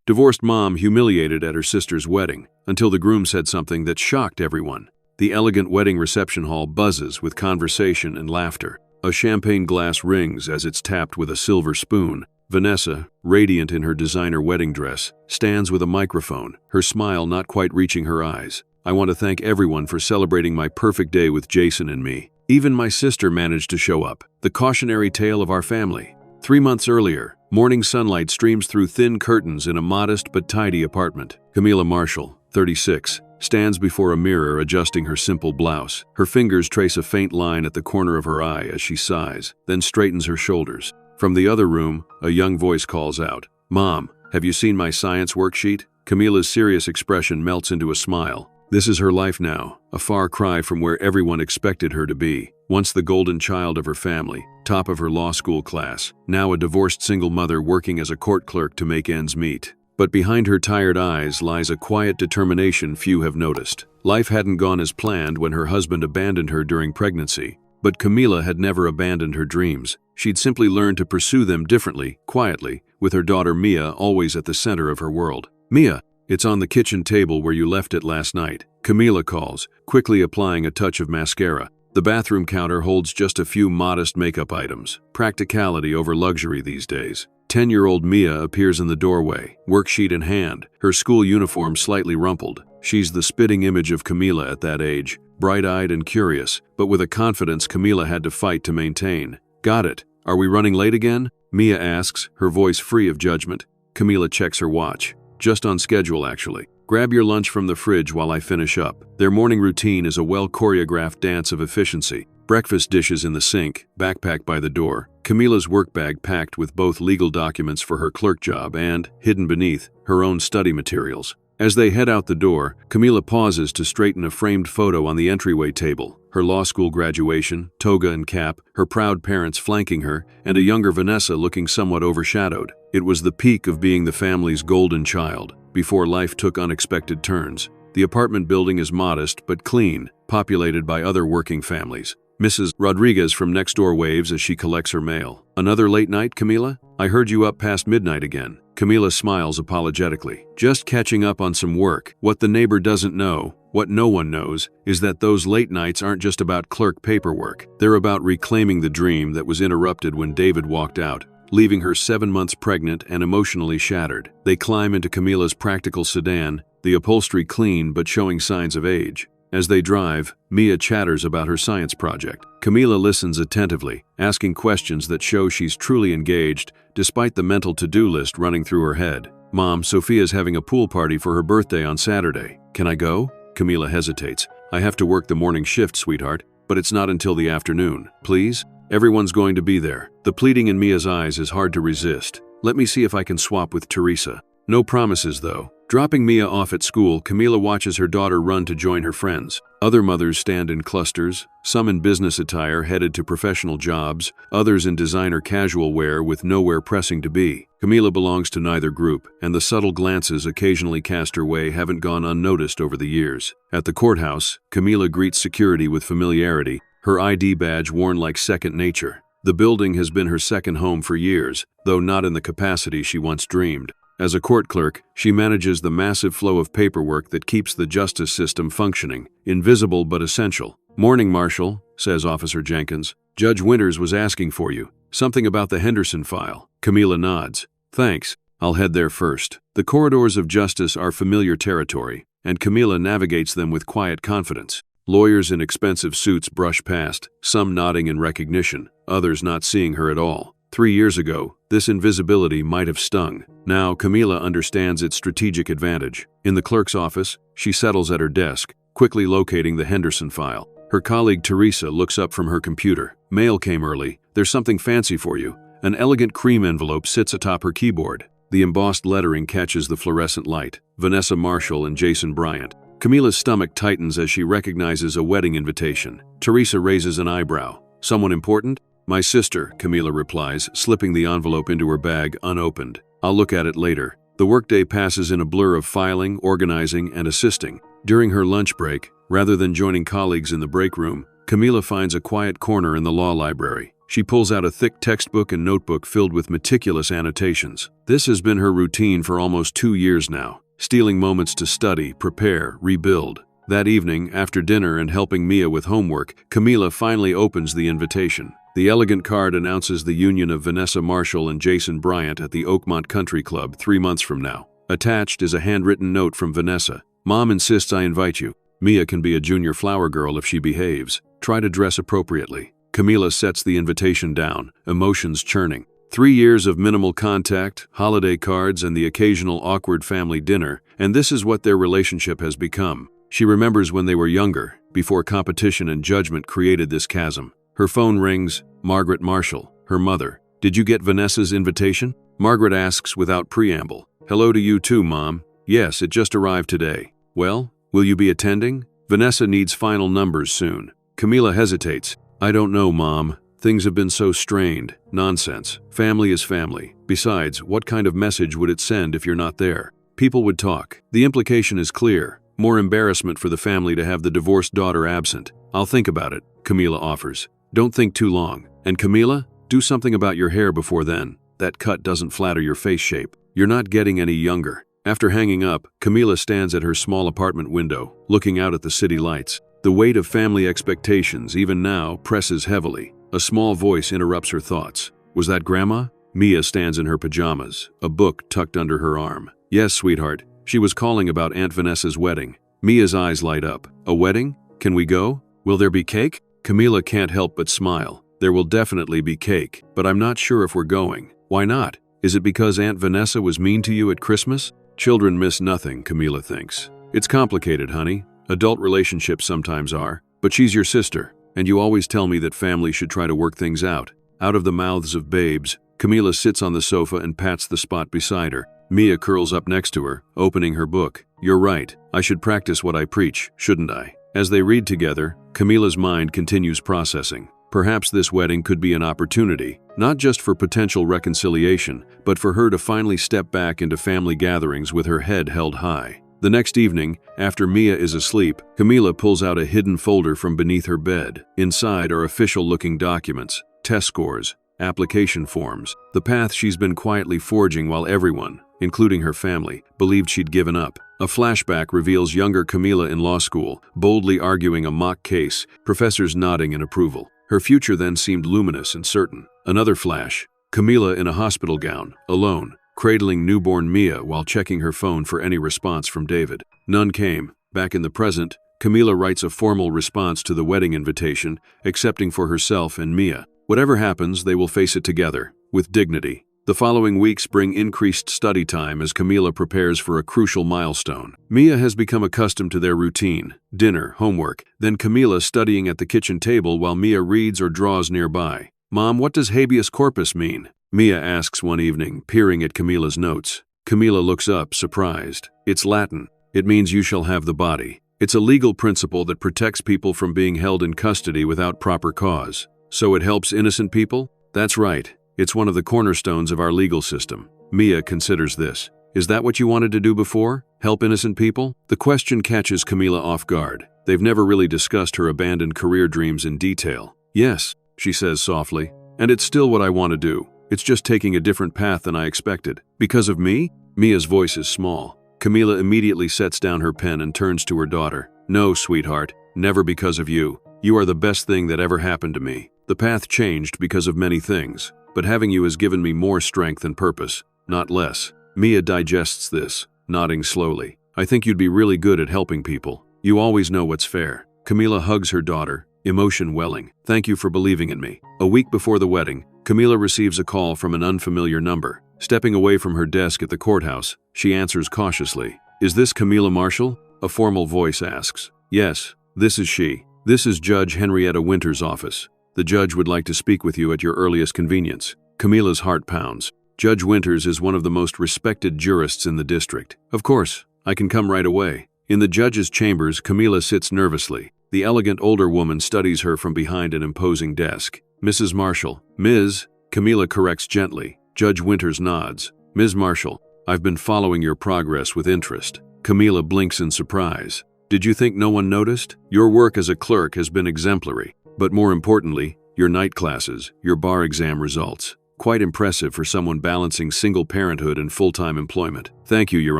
Divorced mom humiliated at her sister's wedding, until the groom said something that shocked everyone. The elegant wedding reception hall buzzes with conversation and laughter. A champagne glass rings as it's tapped with a silver spoon. Vanessa, radiant in her designer wedding dress, stands with a microphone, her smile not quite reaching her eyes. I want to thank everyone for celebrating my perfect day with Jason and me. Even my sister managed to show up, the cautionary tale of our family. 3 months earlier, morning sunlight streams through thin curtains in a modest but tidy apartment. Camila Marshall, 36, stands before a mirror adjusting her simple blouse. Her fingers trace a faint line at the corner of her eye as she sighs, then straightens her shoulders. From the other room, a young voice calls out, "Mom, have you seen my science worksheet?" Camila's serious expression melts into a smile. This is her life now, a far cry from where everyone expected her to be. Once the golden child of her family, top of her law school class, now a divorced single mother working as a court clerk to make ends meet. But behind her tired eyes lies a quiet determination few have noticed. Life hadn't gone as planned when her husband abandoned her during pregnancy. But Camila had never abandoned her dreams. She'd simply learned to pursue them differently, quietly, with her daughter Mia always at the center of her world. "Mia, it's on the kitchen table where you left it last night," Camila calls, quickly applying a touch of mascara. The bathroom counter holds just a few modest makeup items. Practicality over luxury these days. 10-year-old Mia appears in the doorway, worksheet in hand, her school uniform slightly rumpled. She's the spitting image of Camila at that age, bright-eyed and curious, but with a confidence Camila had to fight to maintain. "Got it. Are we running late again?" Mia asks, her voice free of judgment. Camila checks her watch. "Just on schedule, actually. Grab your lunch from the fridge while I finish up." Their morning routine is a well-choreographed dance of efficiency. Breakfast dishes in the sink, backpack by the door, Camila's work bag packed with both legal documents for her clerk job and, hidden beneath, her own study materials. As they head out the door, Camila pauses to straighten a framed photo on the entryway table. Her law school graduation, toga and cap, her proud parents flanking her, and a younger Vanessa looking somewhat overshadowed. It was the peak of being the family's golden child, before life took unexpected turns. The apartment building is modest but clean, populated by other working families. Mrs. Rodriguez from next door waves as she collects her mail. "Another late night, Camila? I heard you up past midnight again." Camila smiles apologetically. "Just catching up on some work. What the neighbor doesn't know, what no one knows, is that those late nights aren't just about clerk paperwork. They're about reclaiming the dream that was interrupted when David walked out, leaving her 7 months pregnant and emotionally shattered." They climb into Camila's practical sedan, the upholstery clean but showing signs of age. As they drive, Mia chatters about her science project. Camila listens attentively, asking questions that show she's truly engaged, despite the mental to-do list running through her head. "Mom, Sophia's having a pool party for her birthday on Saturday. Can I go?" Camila hesitates. "I have to work the morning shift, sweetheart, but it's not until the afternoon. Please? Everyone's going to be there." The pleading in Mia's eyes is hard to resist. "Let me see if I can swap with Teresa." No promises, though. Dropping Mia off at school, Camila watches her daughter run to join her friends. Other mothers stand in clusters, some in business attire headed to professional jobs, others in designer casual wear with nowhere pressing to be. Camila belongs to neither group, and the subtle glances occasionally cast her way haven't gone unnoticed over the years. At the courthouse, Camila greets security with familiarity, her ID badge worn like second nature. The building has been her second home for years, though not in the capacity she once dreamed. As a court clerk, she manages the massive flow of paperwork that keeps the justice system functioning, invisible but essential. "Morning, Marshall," says Officer Jenkins. "Judge Winters was asking for you. Something about the Henderson file." Camila nods. "Thanks. I'll head there first." The corridors of justice are familiar territory, and Camila navigates them with quiet confidence. Lawyers in expensive suits brush past, some nodding in recognition, others not seeing her at all. 3 years ago, this invisibility might have stung. Now, Camila understands its strategic advantage. In the clerk's office, she settles at her desk, quickly locating the Henderson file. Her colleague Teresa looks up from her computer. "Mail came early. There's something fancy for you." An elegant cream envelope sits atop her keyboard. The embossed lettering catches the fluorescent light. Vanessa Marshall and Jason Bryant. Camila's stomach tightens as she recognizes a wedding invitation. Teresa raises an eyebrow. "Someone important?" "My sister," Camila replies, slipping the envelope into her bag unopened. "I'll look at it later." The workday passes in a blur of filing, organizing, and assisting. During her lunch break, rather than joining colleagues in the break room, Camila finds a quiet corner in the law library. She pulls out a thick textbook and notebook filled with meticulous annotations. This has been her routine for almost 2 years now, stealing moments to study, prepare, rebuild. That evening, after dinner and helping Mia with homework, Camila finally opens the invitation. The elegant card announces the union of Vanessa Marshall and Jason Bryant at the Oakmont Country Club 3 months from now. Attached is a handwritten note from Vanessa. Mom insists I invite you. Mia can be a junior flower girl if she behaves. Try to dress appropriately. Camila sets the invitation down, emotions churning. 3 years of minimal contact, holiday cards, and the occasional awkward family dinner, and this is what their relationship has become. She remembers when they were younger, before competition and judgment created this chasm. Her phone rings. Margaret Marshall, her mother. Did you get Vanessa's invitation? Margaret asks without preamble. Hello to you too, Mom. Yes, it just arrived today. Well, will you be attending? Vanessa needs final numbers soon. Camila hesitates. I don't know, Mom. Things have been so strained. Nonsense. Family is family. Besides, what kind of message would it send if you're not there? People would talk. The implication is clear. More embarrassment for the family to have the divorced daughter absent. I'll think about it, Camila offers. Don't think too long. And Camila, do something about your hair before then. That cut doesn't flatter your face shape. You're not getting any younger. After hanging up, Camila stands at her small apartment window, looking out at the city lights. The weight of family expectations, even now, presses heavily. A small voice interrupts her thoughts. Was that Grandma? Mia stands in her pajamas, a book tucked under her arm. Yes, sweetheart. She was calling about Aunt Vanessa's wedding. Mia's eyes light up. A wedding? Can we go? Will there be cake? Camila can't help but smile. There will definitely be cake, but I'm not sure if we're going. Why not? Is it because Aunt Vanessa was mean to you at Christmas? Children miss nothing, Camila thinks. It's complicated, honey. Adult relationships sometimes are. But she's your sister, and you always tell me that family should try to work things out. Out of the mouths of babes, Camila sits on the sofa and pats the spot beside her. Mia curls up next to her, opening her book. You're right. I should practice what I preach, shouldn't I? As they read together, Camila's mind continues processing. Perhaps this wedding could be an opportunity, not just for potential reconciliation, but for her to finally step back into family gatherings with her head held high. The next evening, after Mia is asleep, Camila pulls out a hidden folder from beneath her bed. Inside are official-looking documents, test scores, application forms, the path she's been quietly forging while everyone, including her family, believed she'd given up. A flashback reveals younger Camila in law school, boldly arguing a mock case, professors nodding in approval. Her future then seemed luminous and certain. Another flash, Camila in a hospital gown, alone, cradling newborn Mia while checking her phone for any response from David. None came. Back in the present, Camila writes a formal response to the wedding invitation, accepting for herself and Mia. Whatever happens, they will face it together, with dignity. The following weeks bring increased study time as Camila prepares for a crucial milestone. Mia has become accustomed to their routine, dinner, homework, then Camila studying at the kitchen table while Mia reads or draws nearby. Mom, what does habeas corpus mean? Mia asks one evening, peering at Camila's notes. Camila looks up, surprised. It's Latin. It means you shall have the body. It's a legal principle that protects people from being held in custody without proper cause. So it helps innocent people? That's right. It's one of the cornerstones of our legal system. Mia considers this. Is that what you wanted to do before? Help innocent people? The question catches Camila off guard. They've never really discussed her abandoned career dreams in detail. Yes, she says softly, and it's still what I want to do. It's just taking a different path than I expected. Because of me? Mia's voice is small. Camila immediately sets down her pen and turns to her daughter. No, sweetheart, never because of you. You are the best thing that ever happened to me. The path changed because of many things. But having you has given me more strength and purpose, not less. Mia digests this, nodding slowly. I think you'd be really good at helping people. You always know what's fair. Camila hugs her daughter, emotion welling. Thank you for believing in me. A week before the wedding, Camila receives a call from an unfamiliar number. Stepping away from her desk at the courthouse, she answers cautiously. Is this Camila Marshall? A formal voice asks. Yes, this is she. This is Judge Henrietta Winter's office. The judge would like to speak with you at your earliest convenience. Camila's heart pounds. Judge Winters is one of the most respected jurists in the district. Of course, I can come right away. In the judge's chambers, Camila sits nervously. The elegant older woman studies her from behind an imposing desk. Mrs. Marshall. Ms. Camila corrects gently. Judge Winters nods. Ms. Marshall, I've been following your progress with interest. Camila blinks in surprise. Did you think no one noticed? Your work as a clerk has been exemplary. But more importantly, your night classes, your bar exam results. Quite impressive for someone balancing single parenthood and full-time employment. Thank you, Your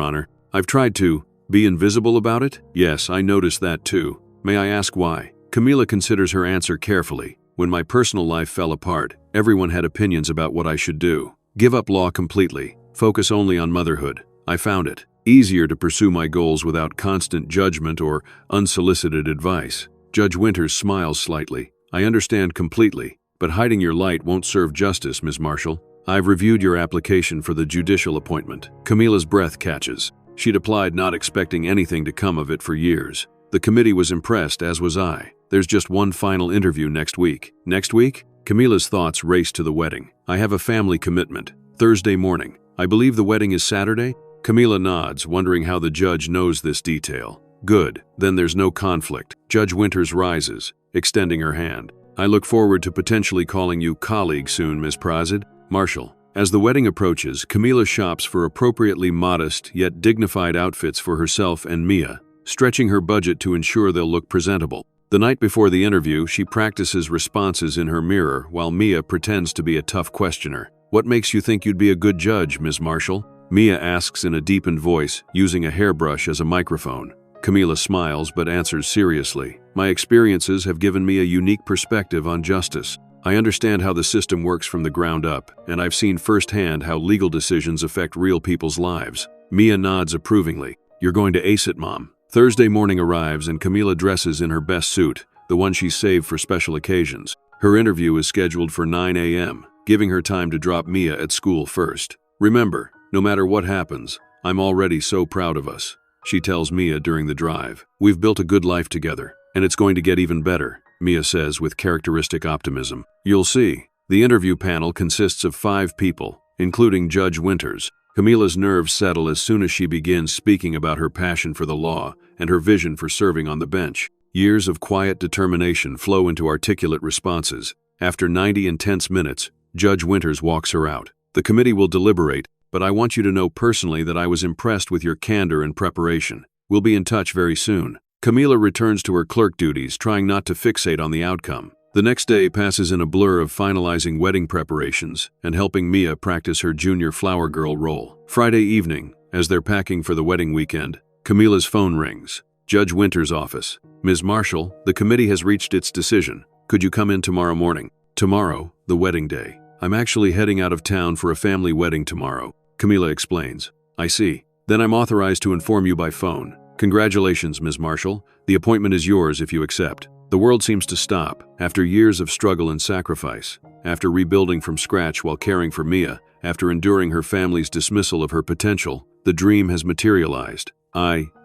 Honor. I've tried to be invisible about it? Yes, I noticed that too. May I ask why? Camila considers her answer carefully. When my personal life fell apart, everyone had opinions about what I should do. Give up law completely. Focus only on motherhood. I found it easier to pursue my goals without constant judgment or unsolicited advice. Judge Winters smiles slightly. I understand completely, but hiding your light won't serve justice, Ms. Marshall. I've reviewed your application for the judicial appointment. Camila's breath catches. She'd applied not expecting anything to come of it for years. The committee was impressed, as was I. There's just one final interview next week. Next week? Camila's thoughts race to the wedding. I have a family commitment. Thursday morning. I believe the wedding is Saturday? Camila nods, wondering how the judge knows this detail. Good, then there's no conflict. Judge Winters rises, extending her hand. I look forward to potentially calling you colleague soon, Ms. Prazid. Marshall. As the wedding approaches, Camila shops for appropriately modest yet dignified outfits for herself and Mia, stretching her budget to ensure they'll look presentable. The night before the interview, she practices responses in her mirror while Mia pretends to be a tough questioner. What makes you think you'd be a good judge, Ms. Marshall? Mia asks in a deepened voice, using a hairbrush as a microphone. Camila smiles but answers seriously. My experiences have given me a unique perspective on justice. I understand how the system works from the ground up, and I've seen firsthand how legal decisions affect real people's lives. Mia nods approvingly. You're going to ace it, Mom. Thursday morning arrives and Camila dresses in her best suit, the one she saved for special occasions. Her interview is scheduled for 9 a.m., giving her time to drop Mia at school first. Remember, no matter what happens, I'm already so proud of us, she tells Mia during the drive. We've built a good life together, and it's going to get even better, Mia says with characteristic optimism. You'll see. The interview panel consists of 5 people, including Judge Winters. Camila's nerves settle as soon as she begins speaking about her passion for the law and her vision for serving on the bench. Years of quiet determination flow into articulate responses. After 90 intense minutes, Judge Winters walks her out. The committee will deliberate, but I want you to know personally that I was impressed with your candor and preparation. We'll be in touch very soon. Camila returns to her clerk duties, trying not to fixate on the outcome. The next day passes in a blur of finalizing wedding preparations and helping Mia practice her junior flower girl role. Friday evening, as they're packing for the wedding weekend, Camila's phone rings. Judge Winters' office. Ms. Marshall, the committee has reached its decision. Could you come in tomorrow morning? Tomorrow, the wedding day. I'm actually heading out of town for a family wedding tomorrow, Camila explains. I see. Then I'm authorized to inform you by phone. Congratulations, Ms. Marshall. The appointment is yours if you accept. The world seems to stop, after years of struggle and sacrifice, after rebuilding from scratch while caring for Mia, after enduring her family's dismissal of her potential. The dream has materialized.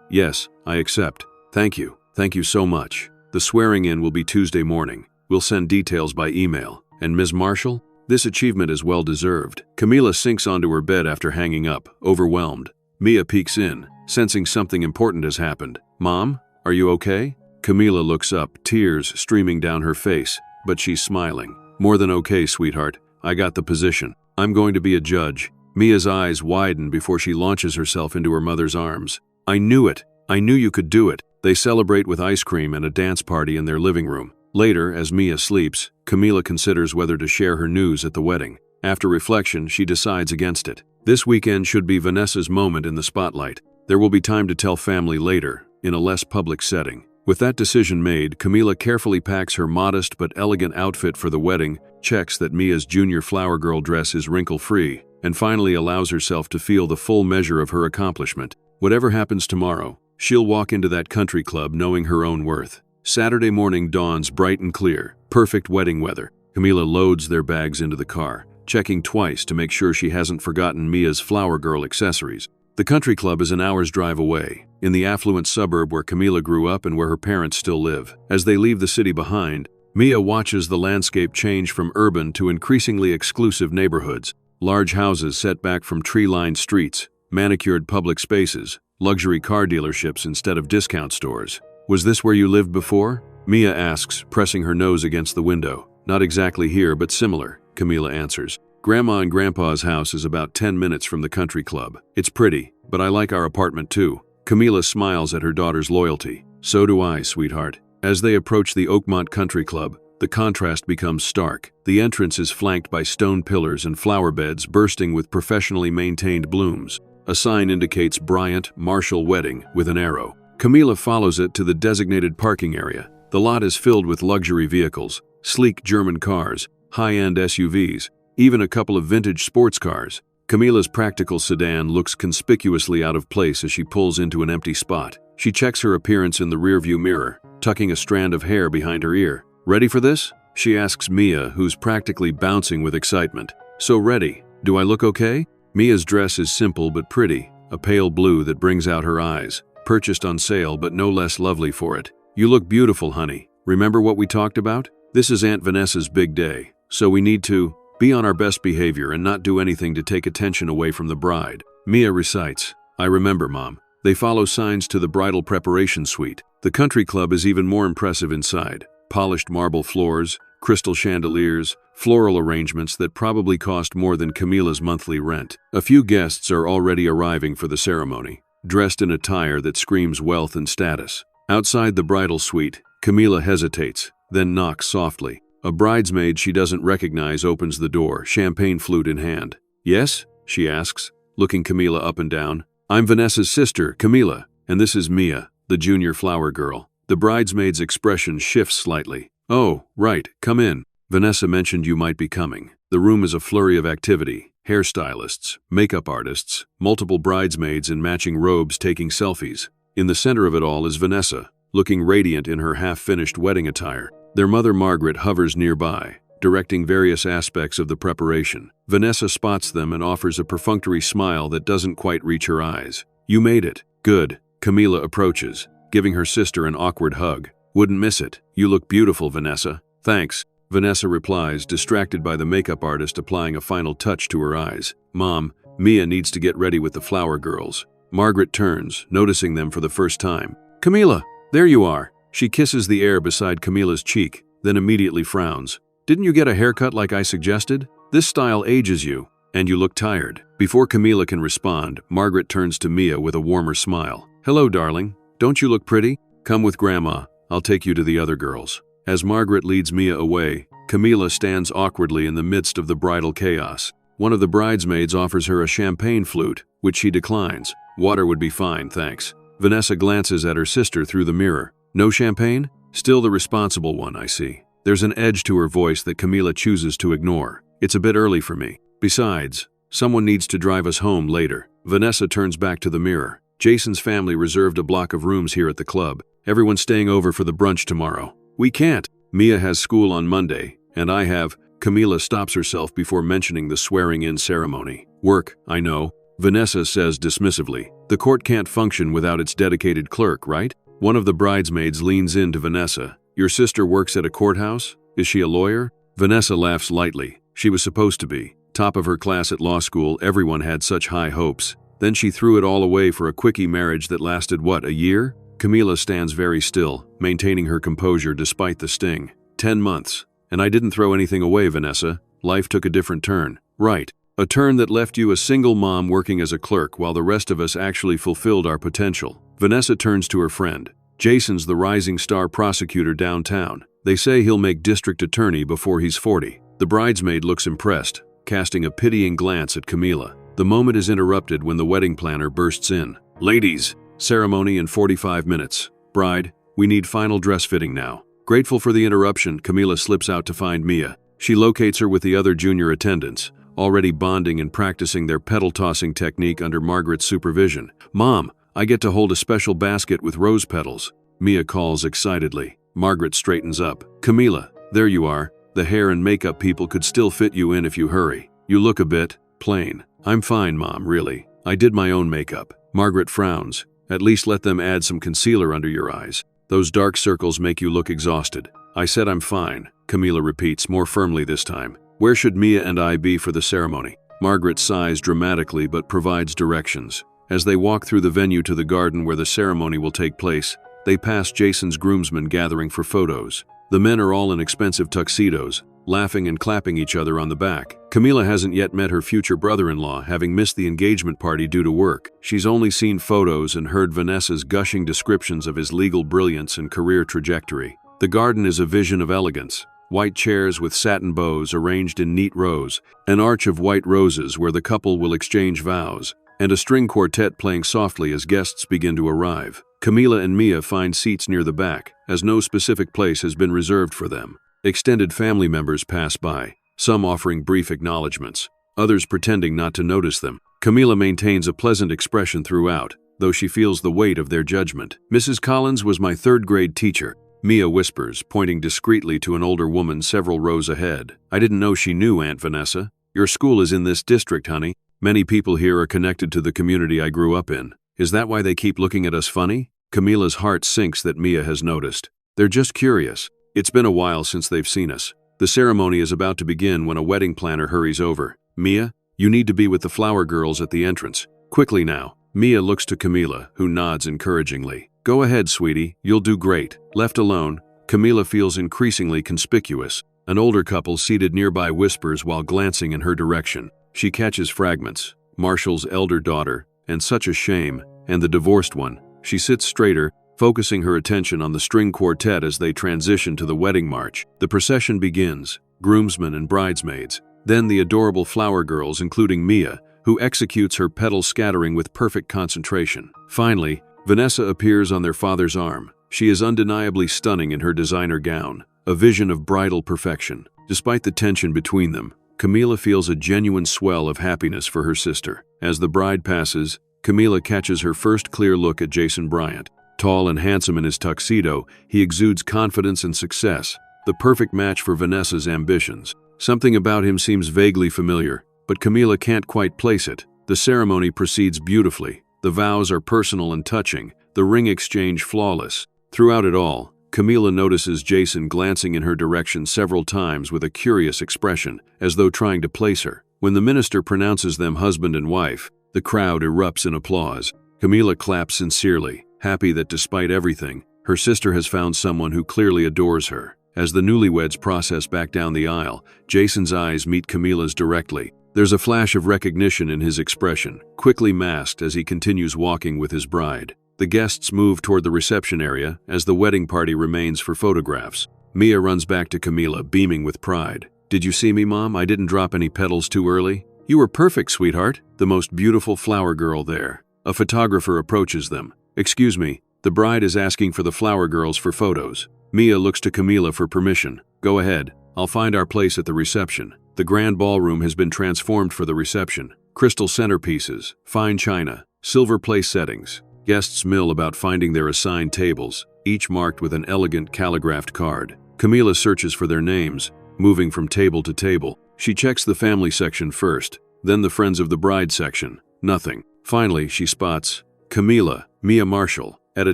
Yes, I accept. Thank you. Thank you so much. The swearing-in will be Tuesday morning. We'll send details by email. And Ms. Marshall? This achievement is well-deserved. Camila sinks onto her bed after hanging up, overwhelmed. Mia peeks in, sensing something important has happened. Mom, are you okay? Camila looks up, tears streaming down her face, but she's smiling. More than okay, sweetheart. I got the position. I'm going to be a judge. Mia's eyes widen before she launches herself into her mother's arms. I knew it. I knew you could do it. They celebrate with ice cream and a dance party in their living room. Later, as Mia sleeps, Camila considers whether to share her news at the wedding. After reflection, she decides against it. This weekend should be Vanessa's moment in the spotlight. There will be time to tell family later, in a less public setting. With that decision made, Camila carefully packs her modest but elegant outfit for the wedding, checks that Mia's junior flower girl dress is wrinkle-free, and finally allows herself to feel the full measure of her accomplishment. Whatever happens tomorrow, she'll walk into that country club knowing her own worth. Saturday morning dawns bright and clear, perfect wedding weather. Camila loads their bags into the car, checking twice to make sure she hasn't forgotten Mia's flower girl accessories. The country club is an hour's drive away, in the affluent suburb where Camila grew up and where her parents still live. As they leave the city behind, Mia watches the landscape change from urban to increasingly exclusive neighborhoods. Large houses set back from tree-lined streets, manicured public spaces, luxury car dealerships instead of discount stores. Was this where you lived before? Mia asks, pressing her nose against the window. Not exactly here, but similar, Camila answers. Grandma and Grandpa's house is about 10 minutes from the country club. It's pretty, but I like our apartment too. Camila smiles at her daughter's loyalty. So do I, sweetheart. As they approach the Oakmont Country Club, The contrast becomes stark. The entrance is flanked by stone pillars and flower beds bursting with professionally maintained blooms. A sign indicates Bryant Marshall Wedding with an arrow. Camila follows it to the designated parking area. The lot is filled with luxury vehicles, sleek German cars, high-end SUVs, even a couple of vintage sports cars. Camila's practical sedan looks conspicuously out of place as she pulls into an empty spot. She checks her appearance in the rearview mirror, tucking a strand of hair behind her ear. "Ready for this?" she asks Mia, who's practically bouncing with excitement. "So ready. Do I look okay?" Mia's dress is simple but pretty, a pale blue that brings out her eyes, purchased on sale but no less lovely for it. "You look beautiful, honey. Remember what we talked about? This is Aunt Vanessa's big day, so we need to be on our best behavior and not do anything to take attention away from the bride." Mia recites, "I remember, Mom." They follow signs to the bridal preparation suite. The country club is even more impressive inside. Polished marble floors, crystal chandeliers, floral arrangements that probably cost more than Camila's monthly rent. A few guests are already arriving for the ceremony, dressed in attire that screams wealth and status. Outside the bridal suite, Camila hesitates, then knocks softly. A bridesmaid she doesn't recognize opens the door, champagne flute in hand. "Yes?" she asks, looking Camila up and down. "I'm Vanessa's sister, Camila, and this is Mia, the junior flower girl." The bridesmaid's expression shifts slightly. "Oh, right, come in. Vanessa mentioned you might be coming." The room is a flurry of activity. Hairstylists, makeup artists, multiple bridesmaids in matching robes taking selfies. In the center of it all is Vanessa, looking radiant in her half-finished wedding attire. Their mother Margaret hovers nearby, directing various aspects of the preparation. Vanessa spots them and offers a perfunctory smile that doesn't quite reach her eyes. "You made it. Good." Camila approaches, giving her sister an awkward hug. "Wouldn't miss it. You look beautiful, Vanessa." "Thanks," Vanessa replies, distracted by the makeup artist applying a final touch to her eyes. "Mom, Mia needs to get ready with the flower girls." Margaret turns, noticing them for the first time. "Camila, there you are." She kisses the air beside Camila's cheek, then immediately frowns. "Didn't you get a haircut like I suggested? This style ages you, and you look tired." Before Camila can respond, Margaret turns to Mia with a warmer smile. "Hello, darling. Don't you look pretty? Come with Grandma. I'll take you to the other girls." As Margaret leads Mia away, Camila stands awkwardly in the midst of the bridal chaos. One of the bridesmaids offers her a champagne flute, which she declines. "Water would be fine, thanks." Vanessa glances at her sister through the mirror. "No champagne? Still the responsible one, I see." There's an edge to her voice that Camila chooses to ignore. "It's a bit early for me. Besides, someone needs to drive us home later." Vanessa turns back to the mirror. "Jason's family reserved a block of rooms here at the club. Everyone's staying over for the brunch tomorrow." "We can't. Mia has school on Monday, and I have." Camila stops herself before mentioning the swearing-in ceremony. "Work, I know," Vanessa says dismissively. "The court can't function without its dedicated clerk, right?" One of the bridesmaids leans in to Vanessa. "Your sister works at a courthouse? Is she a lawyer?" Vanessa laughs lightly. She was supposed to be. Top of her class at law school, everyone had such high hopes. Then she threw it all away for a quickie marriage that lasted, what, a year? Camila stands very still, maintaining her composure despite the sting. 10 months. And I didn't throw anything away, Vanessa. Life took a different turn. Right. A turn that left you a single mom working as a clerk while the rest of us actually fulfilled our potential. Vanessa turns to her friend. Jason's the rising star prosecutor downtown. They say he'll make district attorney before he's 40. The bridesmaid looks impressed, casting a pitying glance at Camila. The moment is interrupted when the wedding planner bursts in. "Ladies, ceremony in 45 minutes. Bride, we need final dress fitting now." Grateful for the interruption, Camila slips out to find Mia. She locates her with the other junior attendants, already bonding and practicing their petal-tossing technique under Margaret's supervision. "Mom, I get to hold a special basket with rose petals," Mia calls excitedly. Margaret straightens up. "Camila, there you are. The hair and makeup people could still fit you in if you hurry. You look a bit plain." "I'm fine, Mom, really. I did my own makeup." Margaret frowns. "At least let them add some concealer under your eyes. Those dark circles make you look exhausted." "I said I'm fine," Camila repeats, more firmly this time. "Where should Mia and I be for the ceremony?" Margaret sighs dramatically but provides directions. As they walk through the venue to the garden where the ceremony will take place, they pass Jason's groomsmen gathering for photos. The men are all in expensive tuxedos, laughing and clapping each other on the back. Camila hasn't yet met her future brother-in-law, having missed the engagement party due to work. She's only seen photos and heard Vanessa's gushing descriptions of his legal brilliance and career trajectory. The garden is a vision of elegance. white chairs with satin bows arranged in neat rows, an arch of white roses where the couple will exchange vows, and a string quartet playing softly as guests begin to arrive. Camila and Mia find seats near the back, as no specific place has been reserved for them. Extended family members pass by, some offering brief acknowledgments, others pretending not to notice them. Camila maintains a pleasant expression throughout, though she feels the weight of their judgment. "Mrs. Collins was my third-grade teacher," Mia whispers, pointing discreetly to an older woman several rows ahead. "I didn't know she knew Aunt Vanessa. Your school is in this district, honey. Many people here are connected to the community I grew up in. Is that why they keep looking at us funny?" Camila's heart sinks that Mia has noticed. "They're just curious. It's been a while since they've seen us." The ceremony is about to begin when a wedding planner hurries over. "Mia, you need to be with the flower girls at the entrance. Quickly now." Mia looks to Camila, who nods encouragingly. "Go ahead, sweetie. You'll do great." Left alone, Camila feels increasingly conspicuous. An older couple seated nearby whispers while glancing in her direction. She catches fragments. Marshall's elder daughter, and such a shame, and the divorced one. She sits straighter, focusing her attention on the string quartet as they transition to the wedding march. The procession begins, groomsmen and bridesmaids, then the adorable flower girls including Mia, who executes her petal scattering with perfect concentration. Finally, Vanessa appears on their father's arm. She is undeniably stunning in her designer gown, a vision of bridal perfection. Despite the tension between them, Camila feels a genuine swell of happiness for her sister. As the bride passes, Camila catches her first clear look at Jason Bryant. Tall and handsome in his tuxedo, he exudes confidence and success, the perfect match for Vanessa's ambitions. Something about him seems vaguely familiar, but Camila can't quite place it. The ceremony proceeds beautifully. The vows are personal and touching, the ring exchange flawless. Throughout it all, Camila notices Jason glancing in her direction several times with a curious expression, as though trying to place her. When the minister pronounces them husband and wife, the crowd erupts in applause. Camila claps sincerely, happy that despite everything, her sister has found someone who clearly adores her. As the newlyweds process back down the aisle, Jason's eyes meet Camila's directly. There's a flash of recognition in his expression, quickly masked as he continues walking with his bride. The guests move toward the reception area as the wedding party remains for photographs. Mia runs back to Camila, beaming with pride. "Did you see me, Mom? I didn't drop any petals too early." "You were perfect, sweetheart." The most beautiful flower girl there. A photographer approaches them. "Excuse me, the bride is asking for the flower girls for photos." Mia looks to Camila for permission. "Go ahead. I'll find our place at the reception." The grand ballroom has been transformed for the reception. Crystal centerpieces, fine china, silver place settings. Guests mill about finding their assigned tables, each marked with an elegant calligraphed card. Camila searches for their names, moving from table to table. She checks the family section first, then the friends of the bride section. Nothing. Finally, she spots Camila, Mia Marshall, at a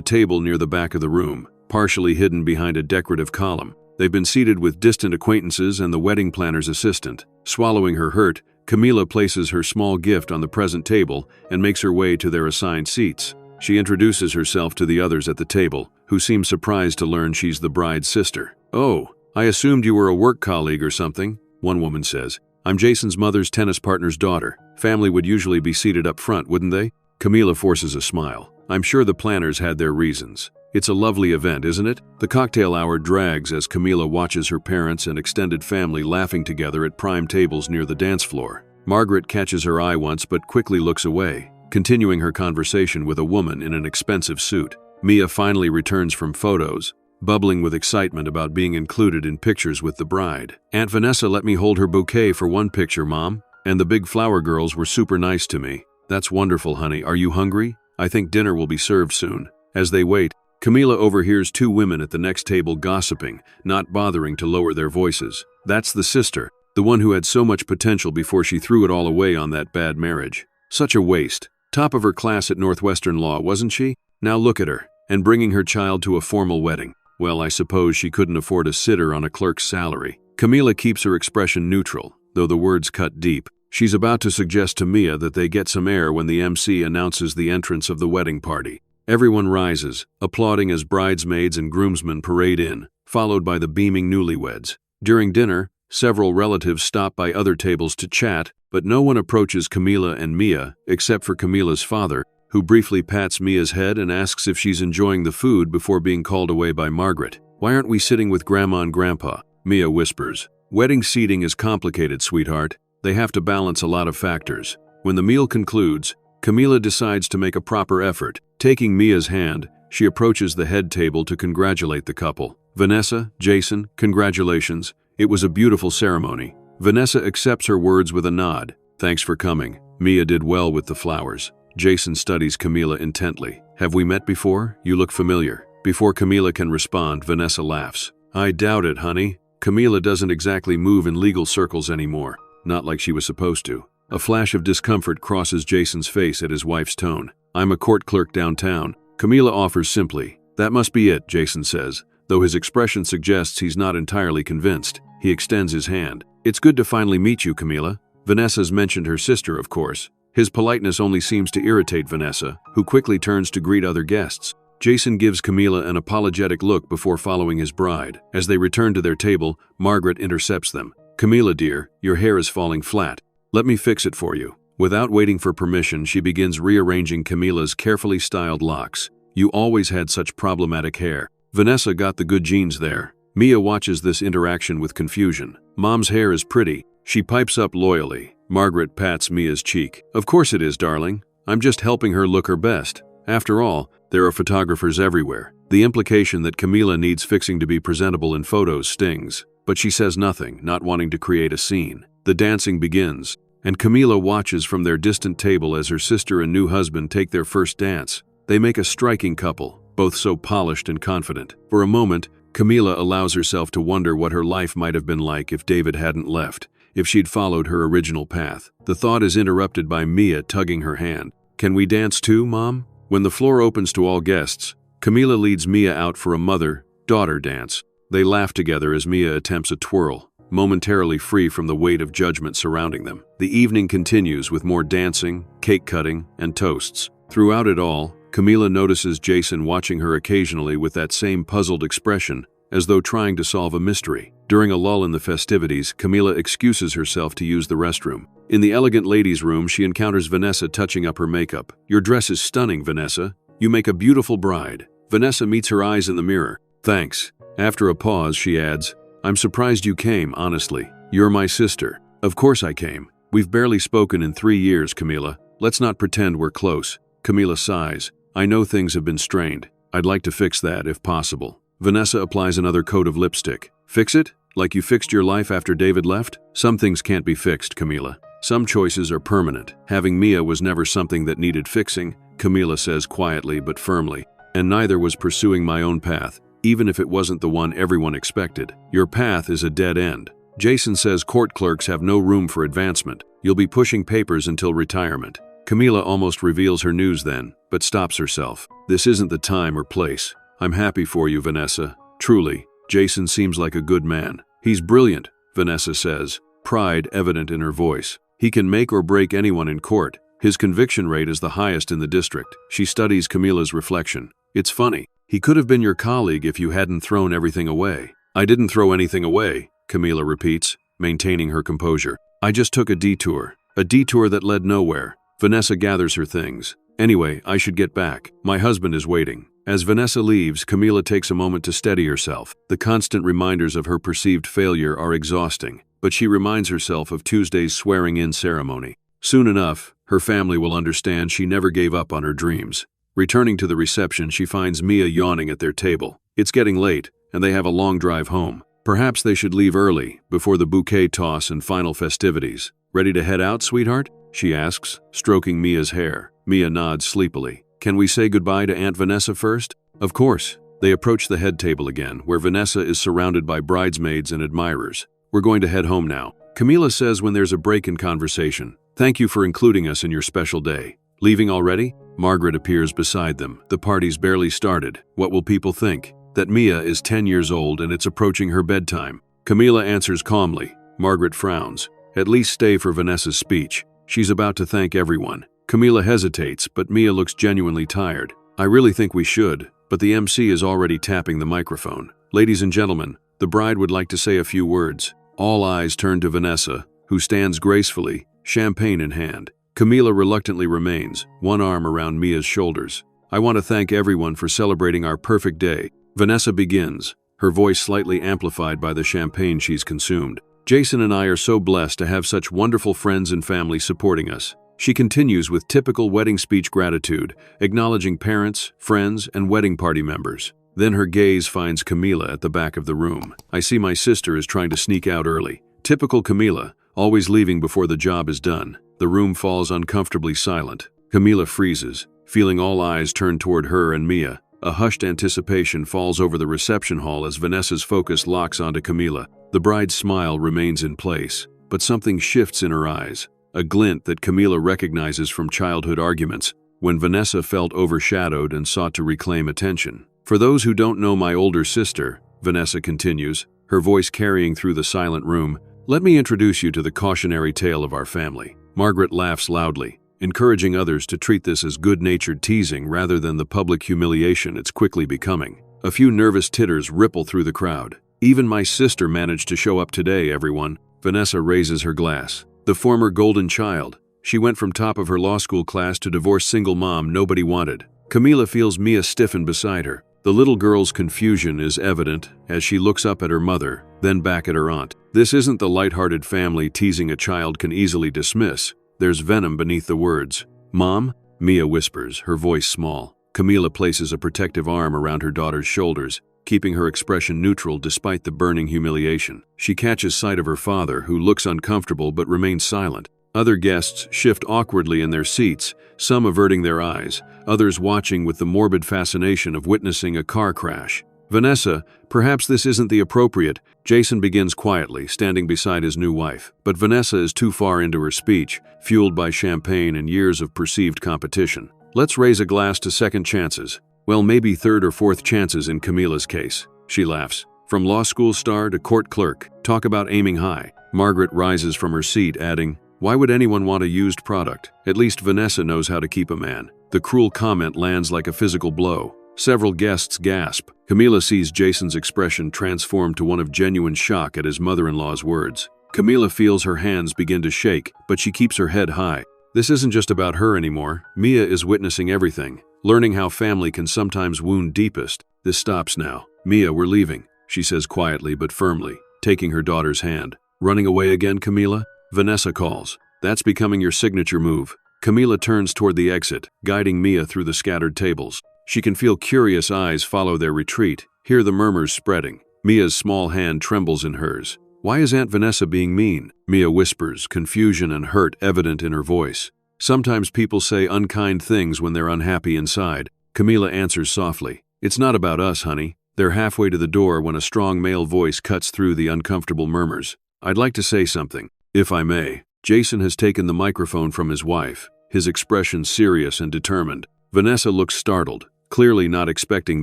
table near the back of the room, partially hidden behind a decorative column. They've been seated with distant acquaintances and the wedding planner's assistant. Swallowing her hurt, Camila places her small gift on the present table and makes her way to their assigned seats. She introduces herself to the others at the table, who seem surprised to learn she's the bride's sister. "Oh, I assumed you were a work colleague or something," one woman says. "I'm Jason's mother's tennis partner's daughter. Family would usually be seated up front, wouldn't they?" Camila forces a smile. "I'm sure the planners had their reasons. It's a lovely event, isn't it?" The cocktail hour drags as Camila watches her parents and extended family laughing together at prime tables near the dance floor. Margaret catches her eye once but quickly looks away, continuing her conversation with a woman in an expensive suit. Mia finally returns from photos, bubbling with excitement about being included in pictures with the bride. "Aunt Vanessa let me hold her bouquet for one picture, Mom. And the big flower girls were super nice to me." "That's wonderful, honey. Are you hungry? I think dinner will be served soon." As they wait, Camila overhears two women at the next table gossiping, not bothering to lower their voices. That's the sister, the one who had so much potential before she threw it all away on that bad marriage. Such a waste. Top of her class at Northwestern Law, wasn't she? Now look at her, and bringing her child to a formal wedding. Well, I suppose she couldn't afford a sitter on a clerk's salary. Camila keeps her expression neutral, though the words cut deep. She's about to suggest to Mia that they get some air when the MC announces the entrance of the wedding party. Everyone rises, applauding as bridesmaids and groomsmen parade in, followed by the beaming newlyweds. During dinner, several relatives stop by other tables to chat, but no one approaches Camila and Mia, except for Camila's father, who briefly pats Mia's head and asks if she's enjoying the food before being called away by Margaret. "Why aren't we sitting with Grandma and Grandpa?" Mia whispers. Wedding seating is complicated, sweetheart. They have to balance a lot of factors. When the meal concludes, Camila decides to make a proper effort. Taking Mia's hand, she approaches the head table to congratulate the couple. Vanessa, Jason, congratulations. It was a beautiful ceremony. Vanessa accepts her words with a nod. Thanks for coming. Mia did well with the flowers. Jason studies Camila intently. Have we met before? You look familiar. Before Camila can respond, Vanessa laughs. I doubt it, honey. Camila doesn't exactly move in legal circles anymore. Not like she was supposed to. A flash of discomfort crosses Jason's face at his wife's tone. I'm a court clerk downtown. Camila offers simply. That must be it, Jason says, though his expression suggests he's not entirely convinced. He extends his hand. It's good to finally meet you, Camila. Vanessa's mentioned her sister, of course. His politeness only seems to irritate Vanessa, who quickly turns to greet other guests. Jason gives Camila an apologetic look before following his bride. As they return to their table, Margaret intercepts them. Camila, dear, your hair is falling flat. Let me fix it for you. Without waiting for permission, she begins rearranging Camila's carefully styled locks. You always had such problematic hair. Vanessa got the good genes there. Mia watches this interaction with confusion. Mom's hair is pretty. She pipes up loyally. Margaret pats Mia's cheek. Of course it is, darling. I'm just helping her look her best. After all, there are photographers everywhere. The implication that Camila needs fixing to be presentable in photos stings. But she says nothing, not wanting to create a scene. The dancing begins, and Camila watches from their distant table as her sister and new husband take their first dance. They make a striking couple, both so polished and confident. For a moment, Camila allows herself to wonder what her life might have been like if David hadn't left, if she'd followed her original path. The thought is interrupted by Mia tugging her hand. Can we dance too, Mom? When the floor opens to all guests, Camila leads Mia out for a mother-daughter dance. They laugh together as Mia attempts a twirl, momentarily free from the weight of judgment surrounding them. The evening continues with more dancing, cake cutting, and toasts. Throughout it all, Camila notices Jason watching her occasionally with that same puzzled expression, as though trying to solve a mystery. During a lull in the festivities, Camila excuses herself to use the restroom. In the elegant ladies' room, she encounters Vanessa touching up her makeup. Your dress is stunning, Vanessa. You make a beautiful bride. Vanessa meets her eyes in the mirror. Thanks. After a pause, she adds, I'm surprised you came, honestly. You're my sister. Of course I came. We've barely spoken in 3 years, Camila. Let's not pretend we're close. Camila sighs. I know things have been strained. I'd like to fix that, if possible. Vanessa applies another coat of lipstick. Fix it? Like you fixed your life after David left? Some things can't be fixed, Camila. Some choices are permanent. Having Mia was never something that needed fixing, Camila says quietly but firmly. And neither was pursuing my own path, even if it wasn't the one everyone expected. Your path is a dead end. Jason says court clerks have no room for advancement. You'll be pushing papers until retirement. Camila almost reveals her news then, but stops herself. This isn't the time or place. I'm happy for you, Vanessa. Truly, Jason seems like a good man. He's brilliant, Vanessa says, pride evident in her voice. He can make or break anyone in court. His conviction rate is the highest in the district. She studies Camila's reflection. It's funny. He could have been your colleague if you hadn't thrown everything away. I didn't throw anything away, Camila repeats, maintaining her composure. I just took a detour that led nowhere. Vanessa gathers her things. Anyway, I should get back. My husband is waiting. As Vanessa leaves, Camila takes a moment to steady herself. The constant reminders of her perceived failure are exhausting, but she reminds herself of Tuesday's swearing-in ceremony. Soon enough, her family will understand she never gave up on her dreams. Returning to the reception, she finds Mia yawning at their table. It's getting late, and they have a long drive home. Perhaps they should leave early, before the bouquet toss and final festivities. Ready to head out, sweetheart? She asks, stroking Mia's hair. Mia nods sleepily. Can we say goodbye to Aunt Vanessa first? Of course. They approach the head table again, where Vanessa is surrounded by bridesmaids and admirers. We're going to head home now. Camila says when there's a break in conversation. Thank you for including us in your special day. Leaving already? Margaret appears beside them. The party's barely started. What will people think? That Mia is 10 years old and it's approaching her bedtime. Camila answers calmly. Margaret frowns. At least stay for Vanessa's speech. She's about to thank everyone. Camila hesitates, but Mia looks genuinely tired. I really think we should, but the MC is already tapping the microphone. Ladies and gentlemen, the bride would like to say a few words. All eyes turn to Vanessa, who stands gracefully, champagne in hand. Camila reluctantly remains, one arm around Mia's shoulders. I want to thank everyone for celebrating our perfect day. Vanessa begins. her voice slightly amplified by the champagne she's consumed. Jason and I are so blessed to have such wonderful friends and family supporting us. She continues with typical wedding speech gratitude, acknowledging parents, friends, and wedding party members. Then her gaze finds Camila at the back of the room. I see my sister is trying to sneak out early. Typical Camila, always leaving before the job is done. The room falls uncomfortably silent. Camila freezes, feeling all eyes turned toward her and Mia. A hushed anticipation falls over the reception hall as Vanessa's focus locks onto Camila. The bride's smile remains in place, but something shifts in her eyes, a glint that Camila recognizes from childhood arguments, when Vanessa felt overshadowed and sought to reclaim attention. For those who don't know my older sister, Vanessa continues, her voice carrying through the silent room, let me introduce you to the cautionary tale of our family. Margaret laughs loudly, encouraging others to treat this as good-natured teasing rather than the public humiliation it's quickly becoming. A few nervous titters ripple through the crowd. Even my sister managed to show up today, everyone. Vanessa raises her glass. The former golden child. She went from top of her law school class to divorced single mom nobody wanted. Camila feels Mia stiffen beside her. The little girl's confusion is evident as she looks up at her mother, then back at her aunt. This isn't the lighthearted family teasing a child can easily dismiss. There's venom beneath the words. Mom? Mia whispers, her voice small. Camila places a protective arm around her daughter's shoulders, keeping her expression neutral despite the burning humiliation. She catches sight of her father, who looks uncomfortable but remains silent. Other guests shift awkwardly in their seats, some averting their eyes, others watching with the morbid fascination of witnessing a car crash. Vanessa, perhaps this isn't the appropriate, Jason begins quietly, standing beside his new wife. But Vanessa is too far into her speech, fueled by champagne and years of perceived competition. Let's raise a glass to second chances. Well, maybe third or fourth chances in Camila's case. She laughs. From law school star to court clerk, talk about aiming high. Margaret rises from her seat, adding, why would anyone want a used product? At least Vanessa knows how to keep a man. The cruel comment lands like a physical blow. Several guests gasp. Camila sees Jason's expression transform to one of genuine shock at his mother-in-law's words. Camila feels her hands begin to shake, but she keeps her head high. This isn't just about her anymore. Mia is witnessing everything, learning how family can sometimes wound deepest. This stops now. Mia, we're leaving, she says quietly but firmly, taking her daughter's hand. Running away again, Camila? Vanessa calls. That's becoming your signature move. Camila turns toward the exit, guiding Mia through the scattered tables. She can feel curious eyes follow their retreat, hear the murmurs spreading. Mia's small hand trembles in hers. Why is Aunt Vanessa being mean? Mia whispers, confusion and hurt evident in her voice. Sometimes people say unkind things when they're unhappy inside. Camila answers softly. It's not about us, honey. They're halfway to the door when a strong male voice cuts through the uncomfortable murmurs. I'd like to say something, if I may. Jason has taken the microphone from his wife, his expression serious and determined. Vanessa looks startled, clearly not expecting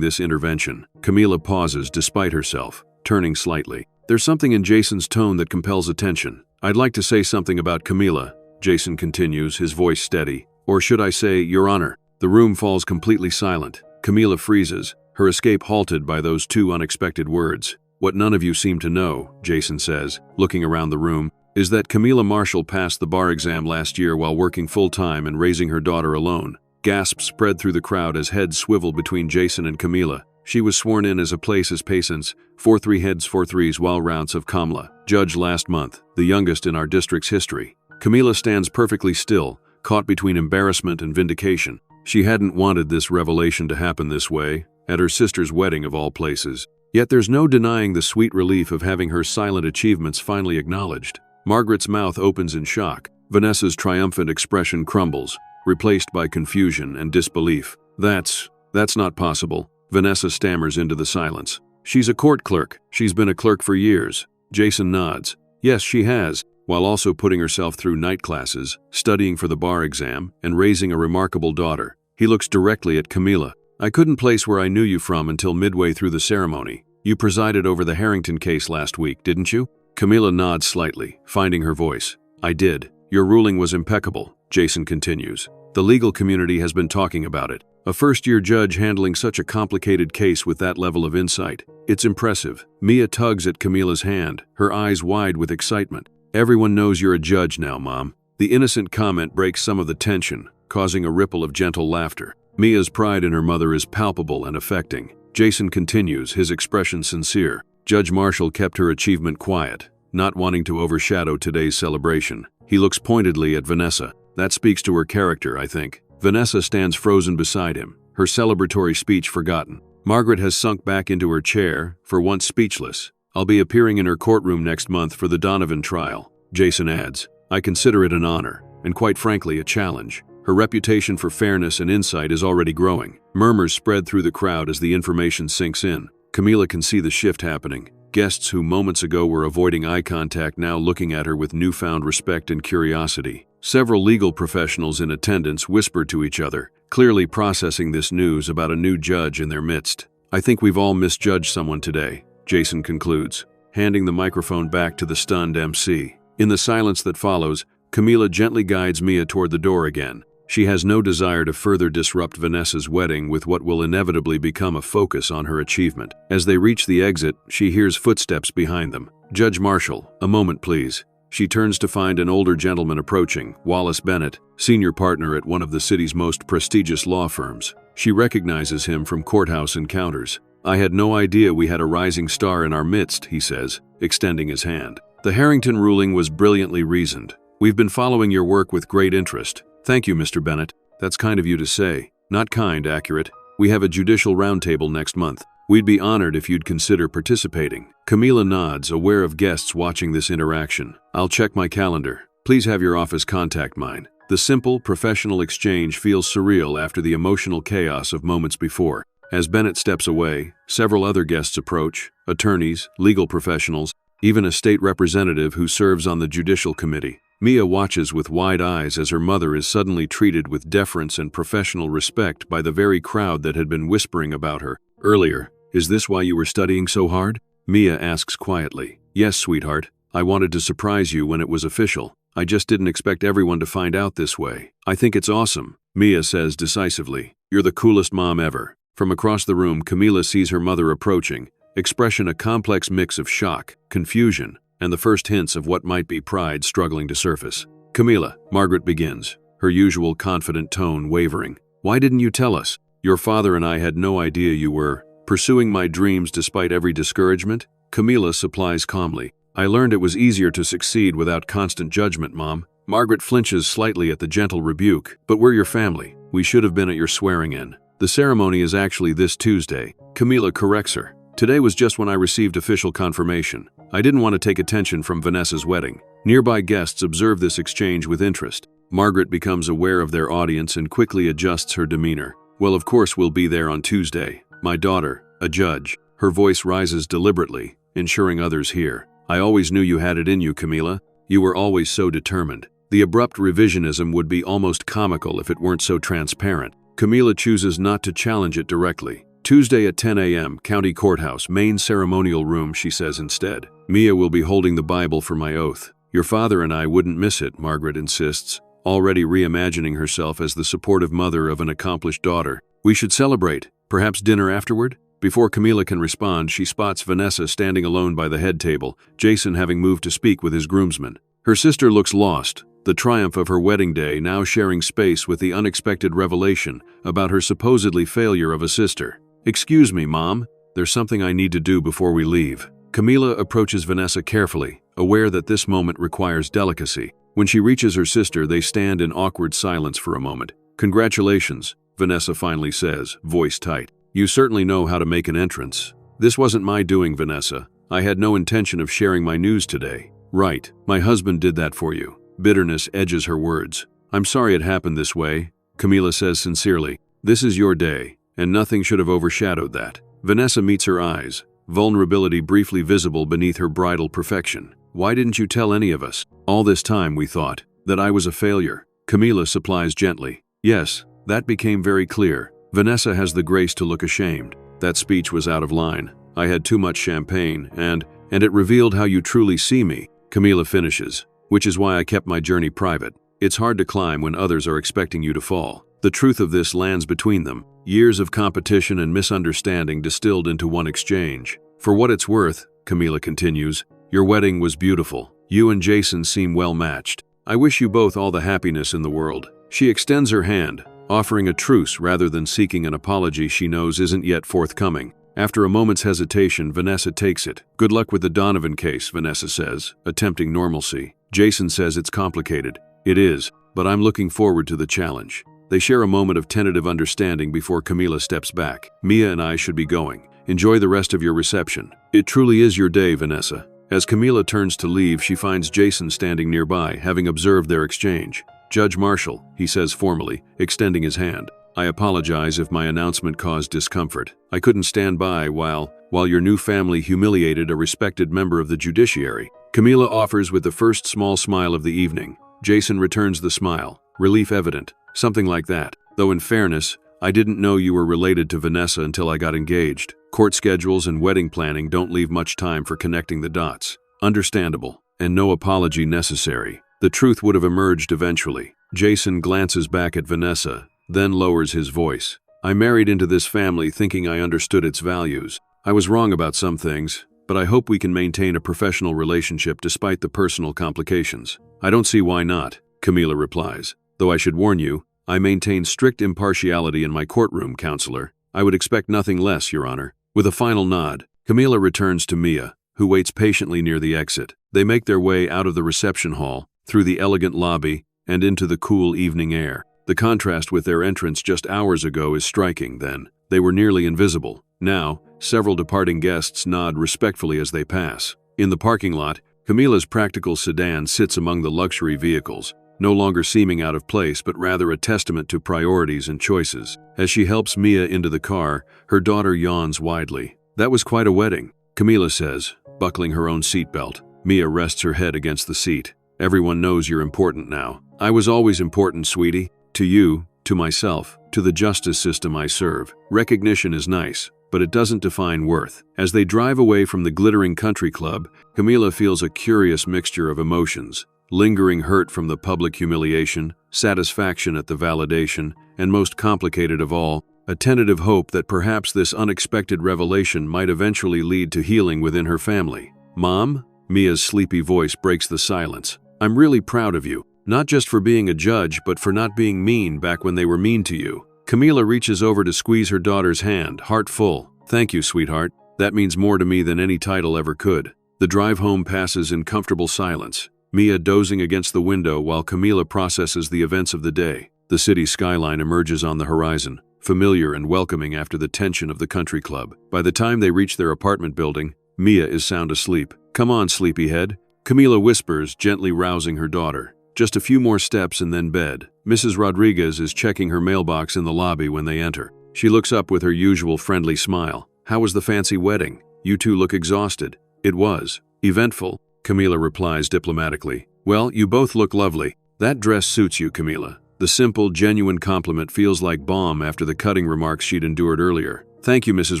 this intervention. Camila pauses despite herself, turning slightly. There's something in Jason's tone that compels attention. I'd like to say something about Camila, Jason continues, his voice steady. Or should I say, Your Honor? The room falls completely silent. Camila freezes, her escape halted by those two unexpected words. What none of you seem to know, Jason says, looking around the room, is that Camila Marshall passed the bar exam last year while working full-time and raising her daughter alone. Gasps spread through the crowd as heads swivel between Jason and Camila. She was sworn in as a place as patience, 4-3 heads 4-3s while rounds of Camila, judge last month, the youngest in our district's history. Camila stands perfectly still, caught between embarrassment and vindication. She hadn't wanted this revelation to happen this way, at her sister's wedding of all places. Yet there's no denying the sweet relief of having her silent achievements finally acknowledged. Margaret's mouth opens in shock. Vanessa's triumphant expression crumbles, replaced by confusion and disbelief. That's not possible. Vanessa stammers into the silence. She's a court clerk. She's been a clerk for years. Jason nods. Yes, she has, while also putting herself through night classes, studying for the bar exam, and raising a remarkable daughter. He looks directly at Camila. I couldn't place where I knew you from until midway through the ceremony. You presided over the Harrington case last week, didn't you? Camila nods slightly, finding her voice. I did. Your ruling was impeccable, Jason continues. The legal community has been talking about it. A first-year judge handling such a complicated case with that level of insight. It's impressive. Mia tugs at Camila's hand, her eyes wide with excitement. Everyone knows you're a judge now, Mom. The innocent comment breaks some of the tension, causing a ripple of gentle laughter. Mia's pride in her mother is palpable and affecting. Jason continues, his expression sincere. Judge Marshall kept her achievement quiet, not wanting to overshadow today's celebration. He looks pointedly at Vanessa. That speaks to her character, I think. Vanessa stands frozen beside him, her celebratory speech forgotten. Margaret has sunk back into her chair, for once speechless. I'll be appearing in her courtroom next month for the Donovan trial, Jason adds. I consider it an honor, and quite frankly, a challenge. Her reputation for fairness and insight is already growing. Murmurs spread through the crowd as the information sinks in. Camila can see the shift happening. Guests who moments ago were avoiding eye contact now looking at her with newfound respect and curiosity. Several legal professionals in attendance whispered to each other, clearly processing this news about a new judge in their midst. I think we've all misjudged someone today, Jason concludes, handing the microphone back to the stunned MC. In the silence that follows, Camila gently guides Mia toward the door again. She has no desire to further disrupt Vanessa's wedding with what will inevitably become a focus on her achievement. As they reach the exit, she hears footsteps behind them. Judge Marshall, a moment please. She turns to find an older gentleman approaching, Wallace Bennett, senior partner at one of the city's most prestigious law firms. She recognizes him from courthouse encounters. I had no idea we had a rising star in our midst, he says, extending his hand. The Harrington ruling was brilliantly reasoned. We've been following your work with great interest. Thank you, Mr. Bennett. That's kind of you to say. Not kind, accurate. We have a judicial roundtable next month. We'd be honored if you'd consider participating. Camila nods, aware of guests watching this interaction. I'll check my calendar. Please have your office contact mine. The simple, professional exchange feels surreal after the emotional chaos of moments before. As Bennett steps away, several other guests approach, attorneys, legal professionals, even a state representative who serves on the Judicial Committee. Mia watches with wide eyes as her mother is suddenly treated with deference and professional respect by the very crowd that had been whispering about her earlier. Is this why you were studying so hard? Mia asks quietly. Yes, sweetheart. I wanted to surprise you when it was official. I just didn't expect everyone to find out this way. I think it's awesome, Mia says decisively. You're the coolest mom ever. From across the room, Camila sees her mother approaching, expression a complex mix of shock, confusion, and the first hints of what might be pride struggling to surface. Camila, Margaret begins, her usual confident tone wavering. Why didn't you tell us? Your father and I had no idea you were pursuing my dreams despite every discouragement? Camila supplies calmly. I learned it was easier to succeed without constant judgment, Mom. Margaret flinches slightly at the gentle rebuke. But we're your family. We should have been at your swearing-in. The ceremony is actually this Tuesday. Camila corrects her. Today was just when I received official confirmation. I didn't want to take attention from Vanessa's wedding. Nearby guests observe this exchange with interest. Margaret becomes aware of their audience and quickly adjusts her demeanor. Well, of course we'll be there on Tuesday. My daughter, a judge. Her voice rises deliberately, ensuring others hear. I always knew you had it in you, Camila. You were always so determined. The abrupt revisionism would be almost comical if it weren't so transparent. Camila chooses not to challenge it directly. Tuesday at 10 a.m., County Courthouse, main ceremonial room, she says instead. Mia will be holding the Bible for my oath. Your father and I wouldn't miss it, Margaret insists, already reimagining herself as the supportive mother of an accomplished daughter. We should celebrate. Perhaps dinner afterward? Before Camila can respond, she spots Vanessa standing alone by the head table, Jason having moved to speak with his groomsmen. Her sister looks lost, the triumph of her wedding day now sharing space with the unexpected revelation about her supposedly failure of a sister. Excuse me, Mom. There's something I need to do before we leave. Camila approaches Vanessa carefully, aware that this moment requires delicacy. When she reaches her sister, they stand in awkward silence for a moment. Congratulations, Vanessa finally says, voice tight. You certainly know how to make an entrance. This wasn't my doing, Vanessa. I had no intention of sharing my news today. Right, my husband did that for you. Bitterness edges her words. I'm sorry it happened this way, Camila says sincerely. This is your day, and nothing should have overshadowed that. Vanessa meets her eyes, vulnerability briefly visible beneath her bridal perfection. Why didn't you tell any of us? All this time we thought that I was a failure. Camila supplies gently. Yes, that became very clear. Vanessa has the grace to look ashamed. That speech was out of line. I had too much champagne, and it revealed how you truly see me. Camila finishes, which is why I kept my journey private. It's hard to climb when others are expecting you to fall. The truth of this lands between them. Years of competition and misunderstanding distilled into one exchange. For what it's worth, Camila continues, your wedding was beautiful. You and Jason seem well matched. I wish you both all the happiness in the world. She extends her hand, offering a truce rather than seeking an apology she knows isn't yet forthcoming. After a moment's hesitation, Vanessa takes it. Good luck with the Donovan case, Vanessa says, attempting normalcy. Jason says it's complicated. It is, but I'm looking forward to the challenge. They share a moment of tentative understanding before Camila steps back. Mia and I should be going. Enjoy the rest of your reception. It truly is your day, Vanessa. As Camila turns to leave, she finds Jason standing nearby, having observed their exchange. Judge Marshall, he says formally, extending his hand. I apologize if my announcement caused discomfort. I couldn't stand by while your new family humiliated a respected member of the judiciary. Camila offers with the first small smile of the evening. Jason returns the smile, relief evident, something like that. Though in fairness, I didn't know you were related to Vanessa until I got engaged. Court schedules and wedding planning don't leave much time for connecting the dots. Understandable, and no apology necessary. The truth would have emerged eventually. Jason glances back at Vanessa, then lowers his voice. I married into this family thinking I understood its values. I was wrong about some things, but I hope we can maintain a professional relationship despite the personal complications. I don't see why not, Camila replies. Though I should warn you, I maintain strict impartiality in my courtroom, counselor. I would expect nothing less, Your Honor. With a final nod, Camila returns to Mia, who waits patiently near the exit. They make their way out of the reception hall, through the elegant lobby, and into the cool evening air. The contrast with their entrance just hours ago is striking then. They were nearly invisible. Now, several departing guests nod respectfully as they pass. In the parking lot, Camila's practical sedan sits among the luxury vehicles, no longer seeming out of place but rather a testament to priorities and choices. As she helps Mia into the car, her daughter yawns widely. That was quite a wedding, Camila says, buckling her own seatbelt. Mia rests her head against the seat. Everyone knows you're important now. I was always important, sweetie. To you, to myself, to the justice system I serve. Recognition is nice, but it doesn't define worth. As they drive away from the glittering country club, Camila feels a curious mixture of emotions. Lingering hurt from the public humiliation, satisfaction at the validation, and most complicated of all, a tentative hope that perhaps this unexpected revelation might eventually lead to healing within her family. Mom? Mia's sleepy voice breaks the silence. I'm really proud of you. Not just for being a judge, but for not being mean back when they were mean to you. Camila reaches over to squeeze her daughter's hand, heart full. Thank you, sweetheart. That means more to me than any title ever could. The drive home passes in comfortable silence, Mia dozing against the window while Camila processes the events of the day. The city skyline emerges on the horizon, familiar and welcoming after the tension of the country club. By the time they reach their apartment building, Mia is sound asleep. Come on, sleepyhead, Camila whispers, gently rousing her daughter. Just a few more steps and then bed. Mrs. Rodriguez is checking her mailbox in the lobby when they enter. She looks up with her usual friendly smile. How was the fancy wedding? You two look exhausted. It was. Eventful, Camila replies diplomatically. Well, you both look lovely. That dress suits you, Camila. The simple, genuine compliment feels like balm after the cutting remarks she'd endured earlier. Thank you, Mrs.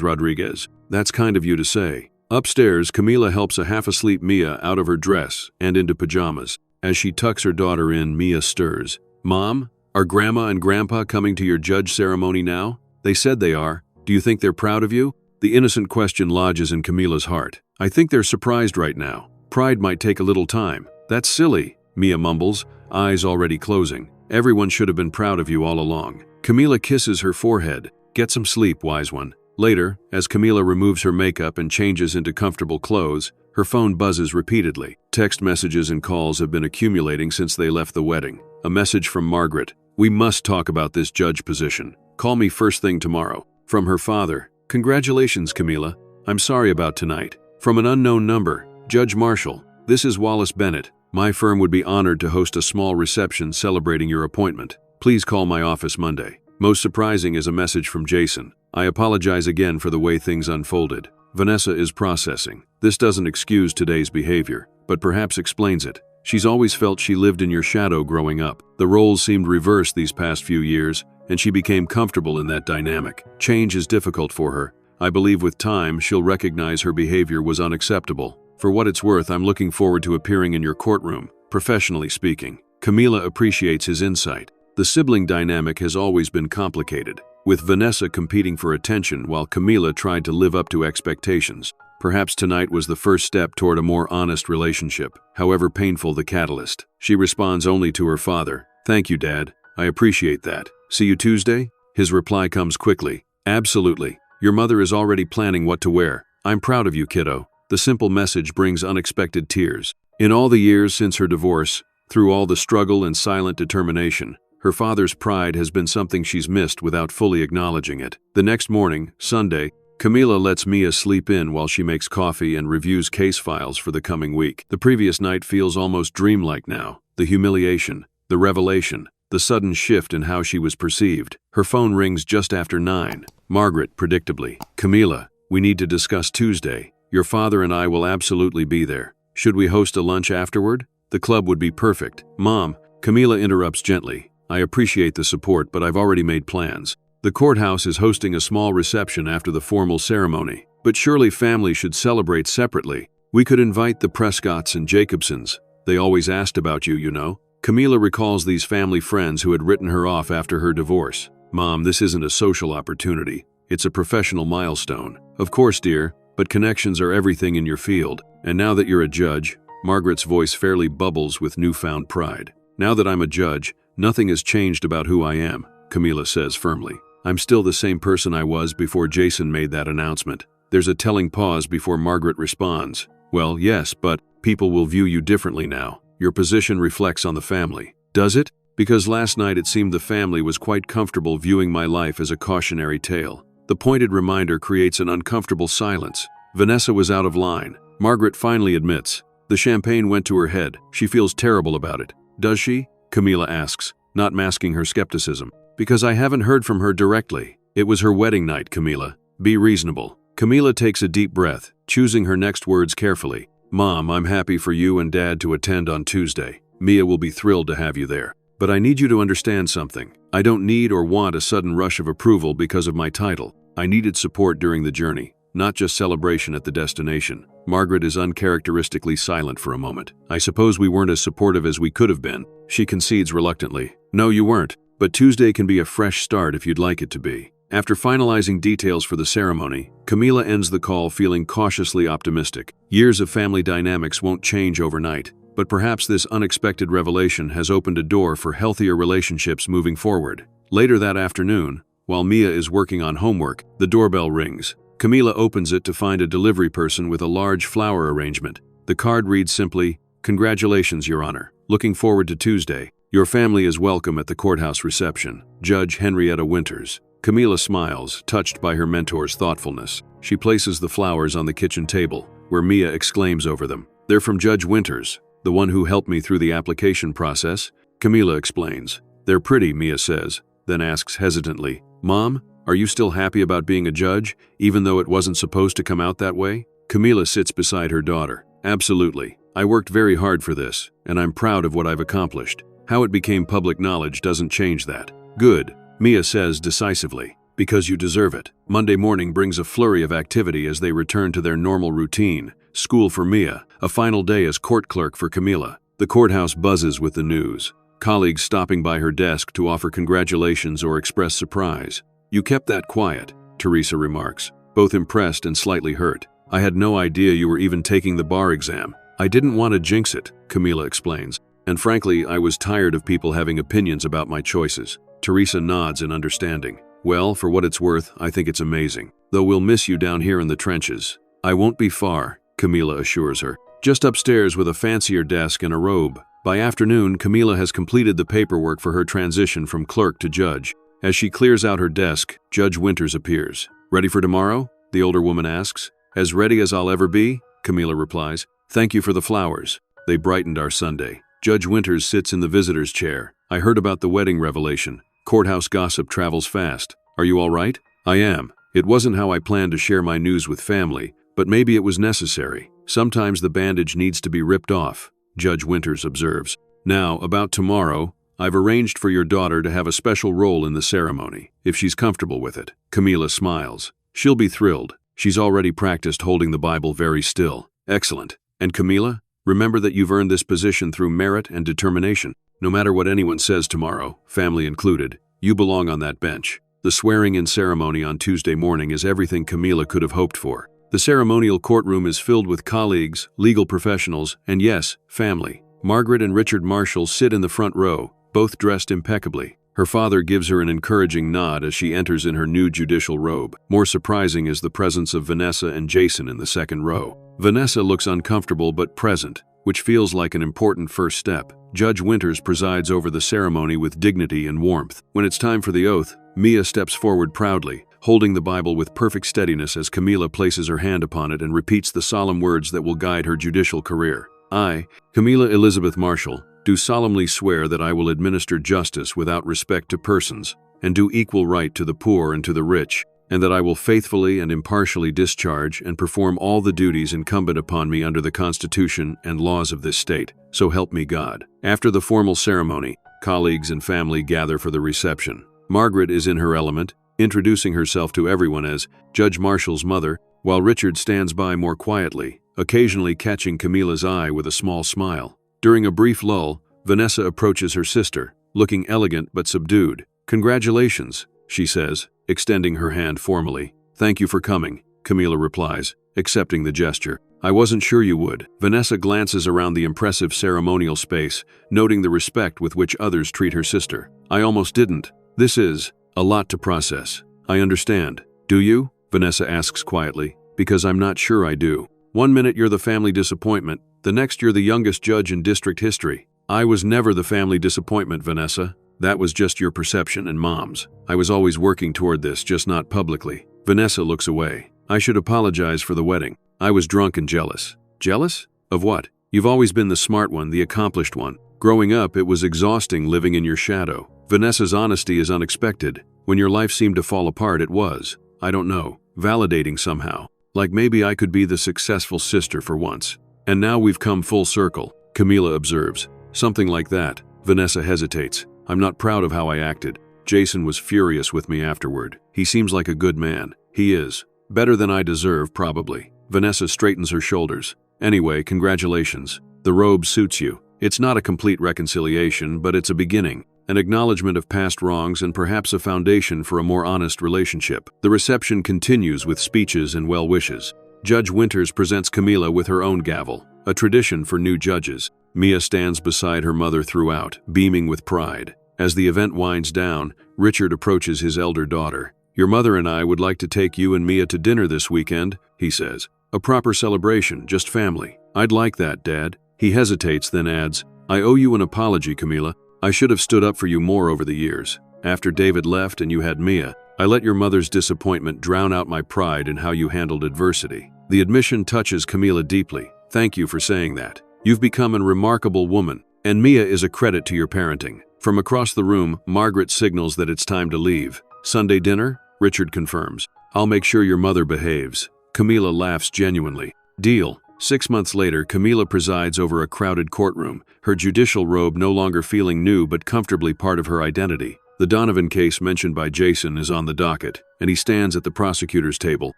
Rodriguez. That's kind of you to say. Upstairs, Camila helps a half-asleep Mia out of her dress and into pajamas. As she tucks her daughter in, Mia stirs. Mom, are Grandma and Grandpa coming to your judge ceremony now? They said they are. Do you think they're proud of you? The innocent question lodges in Camila's heart. I think they're surprised right now. Pride might take a little time. That's silly, Mia mumbles, eyes already closing. Everyone should have been proud of you all along. Camila kisses her forehead. Get some sleep, wise one. Later, as Camila removes her makeup and changes into comfortable clothes, her phone buzzes repeatedly. Text messages and calls have been accumulating since they left the wedding. A message from Margaret. We must talk about this judge position. Call me first thing tomorrow. From her father. Congratulations, Camila. I'm sorry about tonight. From an unknown number. Judge Marshall. This is Wallace Bennett. My firm would be honored to host a small reception celebrating your appointment. Please call my office Monday. Most surprising is a message from Jason. I apologize again for the way things unfolded. Vanessa is processing. This doesn't excuse today's behavior, but perhaps explains it. She's always felt she lived in your shadow growing up. The roles seemed reversed these past few years, and she became comfortable in that dynamic. Change is difficult for her. I believe with time, she'll recognize her behavior was unacceptable. For what it's worth, I'm looking forward to appearing in your courtroom, professionally speaking. Camila appreciates his insight. The sibling dynamic has always been complicated, with Vanessa competing for attention while Camila tried to live up to expectations. Perhaps tonight was the first step toward a more honest relationship, however painful the catalyst. She responds only to her father. Thank you, Dad. I appreciate that. See you Tuesday? His reply comes quickly. Absolutely. Your mother is already planning what to wear. I'm proud of you, kiddo. The simple message brings unexpected tears. In all the years since her divorce, through all the struggle and silent determination, her father's pride has been something she's missed without fully acknowledging it. The next morning, Sunday, Camila lets Mia sleep in while she makes coffee and reviews case files for the coming week. The previous night feels almost dreamlike now. The humiliation, the revelation, the sudden shift in how she was perceived. Her phone rings just after 9. Margaret, predictably. Camila, we need to discuss Tuesday. Your father and I will absolutely be there. Should we host a lunch afterward? The club would be perfect. Mom, Camila interrupts gently. I appreciate the support, but I've already made plans. The courthouse is hosting a small reception after the formal ceremony, but surely families should celebrate separately. We could invite the Prescotts and Jacobsons. They always asked about you, you know. Camila recalls these family friends who had written her off after her divorce. Mom, this isn't a social opportunity. It's a professional milestone. Of course, dear, but connections are everything in your field. And now that you're a judge, Margaret's voice fairly bubbles with newfound pride. Now that I'm a judge, nothing has changed about who I am, Camila says firmly. I'm still the same person I was before Jason made that announcement. There's a telling pause before Margaret responds. Well, yes, but people will view you differently now. Your position reflects on the family. Does it? Because last night it seemed the family was quite comfortable viewing my life as a cautionary tale. The pointed reminder creates an uncomfortable silence. Vanessa was out of line. Margaret finally admits. The champagne went to her head. She feels terrible about it. Does she? Camila asks, not masking her skepticism. Because I haven't heard from her directly. It was her wedding night, Camila. Be reasonable. Camila takes a deep breath, choosing her next words carefully. Mom, I'm happy for you and Dad to attend on Tuesday. Mia will be thrilled to have you there. But I need you to understand something. I don't need or want a sudden rush of approval because of my title. I needed support during the journey, not just celebration at the destination. Margaret is uncharacteristically silent for a moment. I suppose we weren't as supportive as we could have been. She concedes reluctantly. No, you weren't. But Tuesday can be a fresh start if you'd like it to be. After finalizing details for the ceremony, Camila ends the call feeling cautiously optimistic. Years of family dynamics won't change overnight, but perhaps this unexpected revelation has opened a door for healthier relationships moving forward. Later that afternoon, while Mia is working on homework, the doorbell rings. Camila opens it to find a delivery person with a large flower arrangement. The card reads simply, "Congratulations, Your Honor. Looking forward to Tuesday. Your family is welcome at the courthouse reception. Judge Henrietta Winters." Camila smiles, touched by her mentor's thoughtfulness. She places the flowers on the kitchen table, where Mia exclaims over them. "They're from Judge Winters, the one who helped me through the application process," Camila explains. "They're pretty," Mia says, then asks hesitantly, "Mom, are you still happy about being a judge, even though it wasn't supposed to come out that way?" Camila sits beside her daughter. "Absolutely. I worked very hard for this, and I'm proud of what I've accomplished. How it became public knowledge doesn't change that." "Good," Mia says decisively, "because you deserve it." Monday morning brings a flurry of activity as they return to their normal routine. School for Mia, a final day as court clerk for Camila. The courthouse buzzes with the news. Colleagues stopping by her desk to offer congratulations or express surprise. "You kept that quiet," Teresa remarks, both impressed and slightly hurt. "I had no idea you were even taking the bar exam." "I didn't want to jinx it," Camila explains. "And frankly, I was tired of people having opinions about my choices." Teresa nods in understanding. "Well, for what it's worth, I think it's amazing. Though we'll miss you down here in the trenches." "I won't be far," Camila assures her. "Just upstairs with a fancier desk and a robe." By afternoon, Camila has completed the paperwork for her transition from clerk to judge. As she clears out her desk, Judge Winters appears. "Ready for tomorrow?" the older woman asks. "As ready as I'll ever be," Camila replies. "Thank you for the flowers. They brightened our Sunday." Judge Winters sits in the visitor's chair. "I heard about the wedding revelation. Courthouse gossip travels fast. Are you all right?" "I am. It wasn't how I planned to share my news with family, but maybe it was necessary. Sometimes the bandage needs to be ripped off," Judge Winters observes. "Now, about tomorrow, I've arranged for your daughter to have a special role in the ceremony, if she's comfortable with it." Camila smiles. "She'll be thrilled. She's already practiced holding the Bible very still." "Excellent. And Camila, remember that you've earned this position through merit and determination. No matter what anyone says tomorrow, family included, you belong on that bench." The swearing-in ceremony on Tuesday morning is everything Camila could have hoped for. The ceremonial courtroom is filled with colleagues, legal professionals, and yes, family. Margaret and Richard Marshall sit in the front row, both dressed impeccably. Her father gives her an encouraging nod as she enters in her new judicial robe. More surprising is the presence of Vanessa and Jason in the second row. Vanessa looks uncomfortable but present, which feels like an important first step. Judge Winters presides over the ceremony with dignity and warmth. When it's time for the oath, Mia steps forward proudly, holding the Bible with perfect steadiness as Camila places her hand upon it and repeats the solemn words that will guide her judicial career. I, Camila Elizabeth Marshall, do solemnly swear that I will administer justice without respect to persons, and do equal right to the poor and to the rich, and that I will faithfully and impartially discharge and perform all the duties incumbent upon me under the Constitution and laws of this state, so help me God. After the formal ceremony, colleagues and family gather for the reception. Margaret is in her element, introducing herself to everyone as Judge Marshall's mother, while Richard stands by more quietly, occasionally catching Camila's eye with a small smile. During a brief lull, Vanessa approaches her sister, looking elegant but subdued. "Congratulations," she says, extending her hand formally. "Thank you for coming," Camila replies, accepting the gesture. "I wasn't sure you would." Vanessa glances around the impressive ceremonial space, noting the respect with which others treat her sister. "I almost didn't. This is a lot to process." "I understand. Do you?" Vanessa asks quietly. "Because I'm not sure I do. One minute you're the family disappointment, the next you're the youngest judge in district history." "I was never the family disappointment, Vanessa. That was just your perception and Mom's. I was always working toward this, just not publicly." Vanessa looks away. "I should apologize for the wedding. I was drunk and jealous." "Jealous? Of what? You've always been the smart one, the accomplished one. Growing up, it was exhausting living in your shadow." Vanessa's honesty is unexpected. When your life seemed to fall apart, it was, I don't know, validating somehow. Like maybe I could be the successful sister for once. "And now we've come full circle," Camila observes. "Something like that." Vanessa hesitates. "I'm not proud of how I acted. Jason was furious with me afterward. He seems like a good man." "He is. Better than I deserve, probably." Vanessa straightens her shoulders. "Anyway, congratulations. The robe suits you. It's not a complete reconciliation, but it's a beginning, an acknowledgement of past wrongs and perhaps a foundation for a more honest relationship." The reception continues with speeches and well wishes. Judge Winters presents Camila with her own gavel, a tradition for new judges. Mia stands beside her mother throughout, beaming with pride. As the event winds down, Richard approaches his elder daughter. "Your mother and I would like to take you and Mia to dinner this weekend," he says. "A proper celebration, just family." "I'd like that, Dad." He hesitates, then adds, "I owe you an apology, Camila. I should have stood up for you more over the years. After David left and you had Mia, I let your mother's disappointment drown out my pride in how you handled adversity." The admission touches Camila deeply. "Thank you for saying that. You've become a remarkable woman, and Mia is a credit to your parenting." From across the room, Margaret signals that it's time to leave. "Sunday dinner?" Richard confirms. "I'll make sure your mother behaves." Camila laughs genuinely. "Deal." 6 months later, Camila presides over a crowded courtroom, her judicial robe no longer feeling new but comfortably part of her identity. The Donovan case mentioned by Jason is on the docket, and he stands at the prosecutor's table,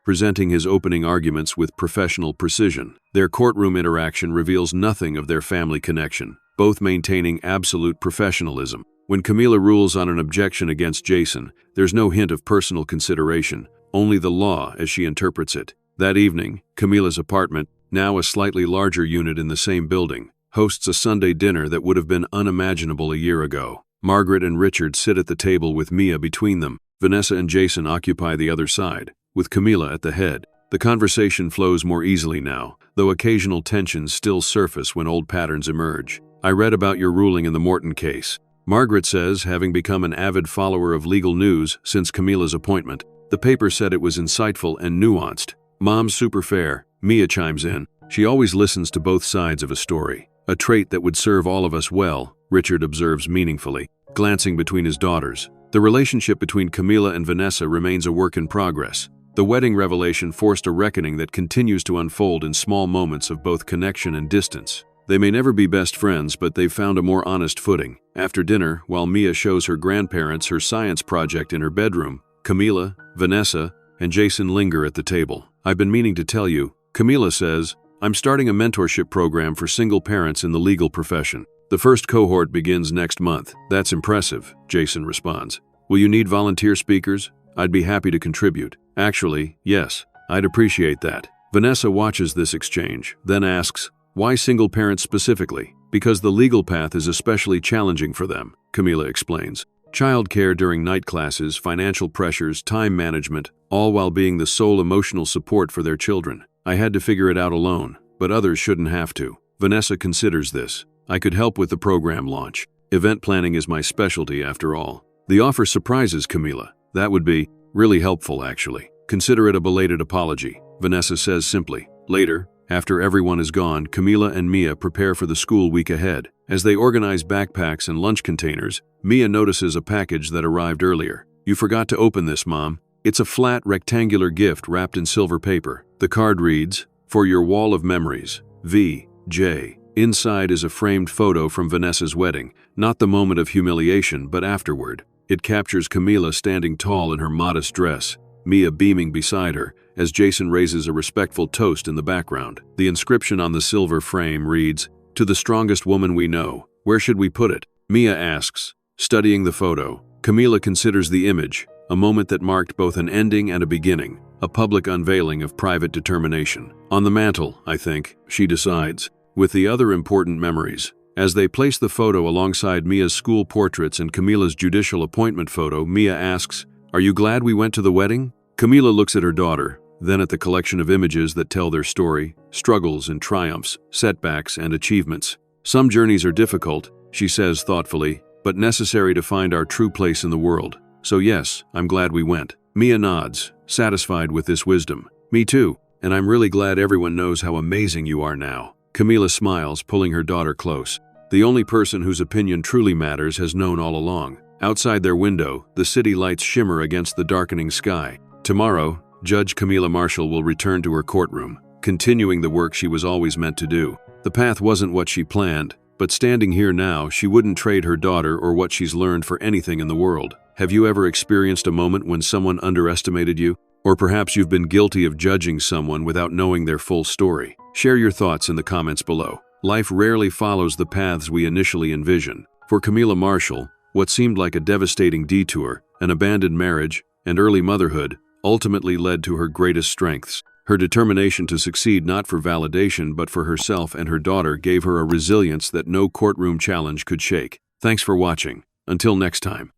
presenting his opening arguments with professional precision. Their courtroom interaction reveals nothing of their family connection, both maintaining absolute professionalism. When Camila rules on an objection against Jason, there's no hint of personal consideration, only the law as she interprets it. That evening, Camila's apartment, now a slightly larger unit in the same building, hosts a Sunday dinner that would have been unimaginable a year ago. Margaret and Richard sit at the table with Mia between them. Vanessa and Jason occupy the other side, with Camila at the head. The conversation flows more easily now, though occasional tensions still surface when old patterns emerge. "I read about your ruling in the Morton case," Margaret says, having become an avid follower of legal news since Camila's appointment. "The paper said it was insightful and nuanced." "Mom's super fair," Mia chimes in. "She always listens to both sides of a story. A trait that would serve all of us well," Richard observes meaningfully, glancing between his daughters. The relationship between Camila and Vanessa remains a work in progress. The wedding revelation forced a reckoning that continues to unfold in small moments of both connection and distance. They may never be best friends, but they've found a more honest footing. After dinner, while Mia shows her grandparents her science project in her bedroom, Camila, Vanessa, and Jason linger at the table. "I've been meaning to tell you," Camila says, "I'm starting a mentorship program for single parents in the legal profession. The first cohort begins next month." "That's impressive," Jason responds. "Will you need volunteer speakers? I'd be happy to contribute." "Actually, yes, I'd appreciate that." Vanessa watches this exchange, then asks, "Why single parents specifically?" "Because the legal path is especially challenging for them," Camila explains. Childcare during night classes, financial pressures, time management, all while being the sole emotional support for their children. I had to figure it out alone, but others shouldn't have to. Vanessa considers this. I could help with the program launch. Event planning is my specialty after all. The offer surprises Camila. That would be really helpful, actually. Consider it a belated apology, Vanessa says simply. Later, after everyone is gone, Camila and Mia prepare for the school week ahead. As they organize backpacks and lunch containers, Mia notices a package that arrived earlier. You forgot to open this, Mom. It's a flat, rectangular gift wrapped in silver paper. The card reads, "For your wall of memories, V.J." Inside is a framed photo from Vanessa's wedding, not the moment of humiliation, but afterward. It captures Camila standing tall in her modest dress, Mia beaming beside her, as Jason raises a respectful toast in the background. The inscription on the silver frame reads, "To the strongest woman we know. Where should we put it?" Mia asks. Studying the photo, Camila considers the image, a moment that marked both an ending and a beginning, a public unveiling of private determination. On the mantle, I think, she decides, with the other important memories. As they place the photo alongside Mia's school portraits and Camila's judicial appointment photo, Mia asks, "Are you glad we went to the wedding?" Camila looks at her daughter, then at the collection of images that tell their story, struggles and triumphs, setbacks and achievements. Some journeys are difficult, she says thoughtfully, but necessary to find our true place in the world. So yes, I'm glad we went. Mia nods, satisfied with this wisdom. Me too, and I'm really glad everyone knows how amazing you are now. Camila smiles, pulling her daughter close. The only person whose opinion truly matters has known all along. Outside their window, the city lights shimmer against the darkening sky. Tomorrow, Judge Camila Marshall will return to her courtroom, continuing the work she was always meant to do. The path wasn't what she planned, but standing here now, she wouldn't trade her daughter or what she's learned for anything in the world. Have you ever experienced a moment when someone underestimated you? Or perhaps you've been guilty of judging someone without knowing their full story? Share your thoughts in the comments below. Life rarely follows the paths we initially envision. For Camila Marshall, what seemed like a devastating detour, an abandoned marriage, and early motherhood, ultimately led to her greatest strengths. Her determination to succeed not for validation but for herself and her daughter gave her a resilience that no courtroom challenge could shake. Thanks for watching. Until next time.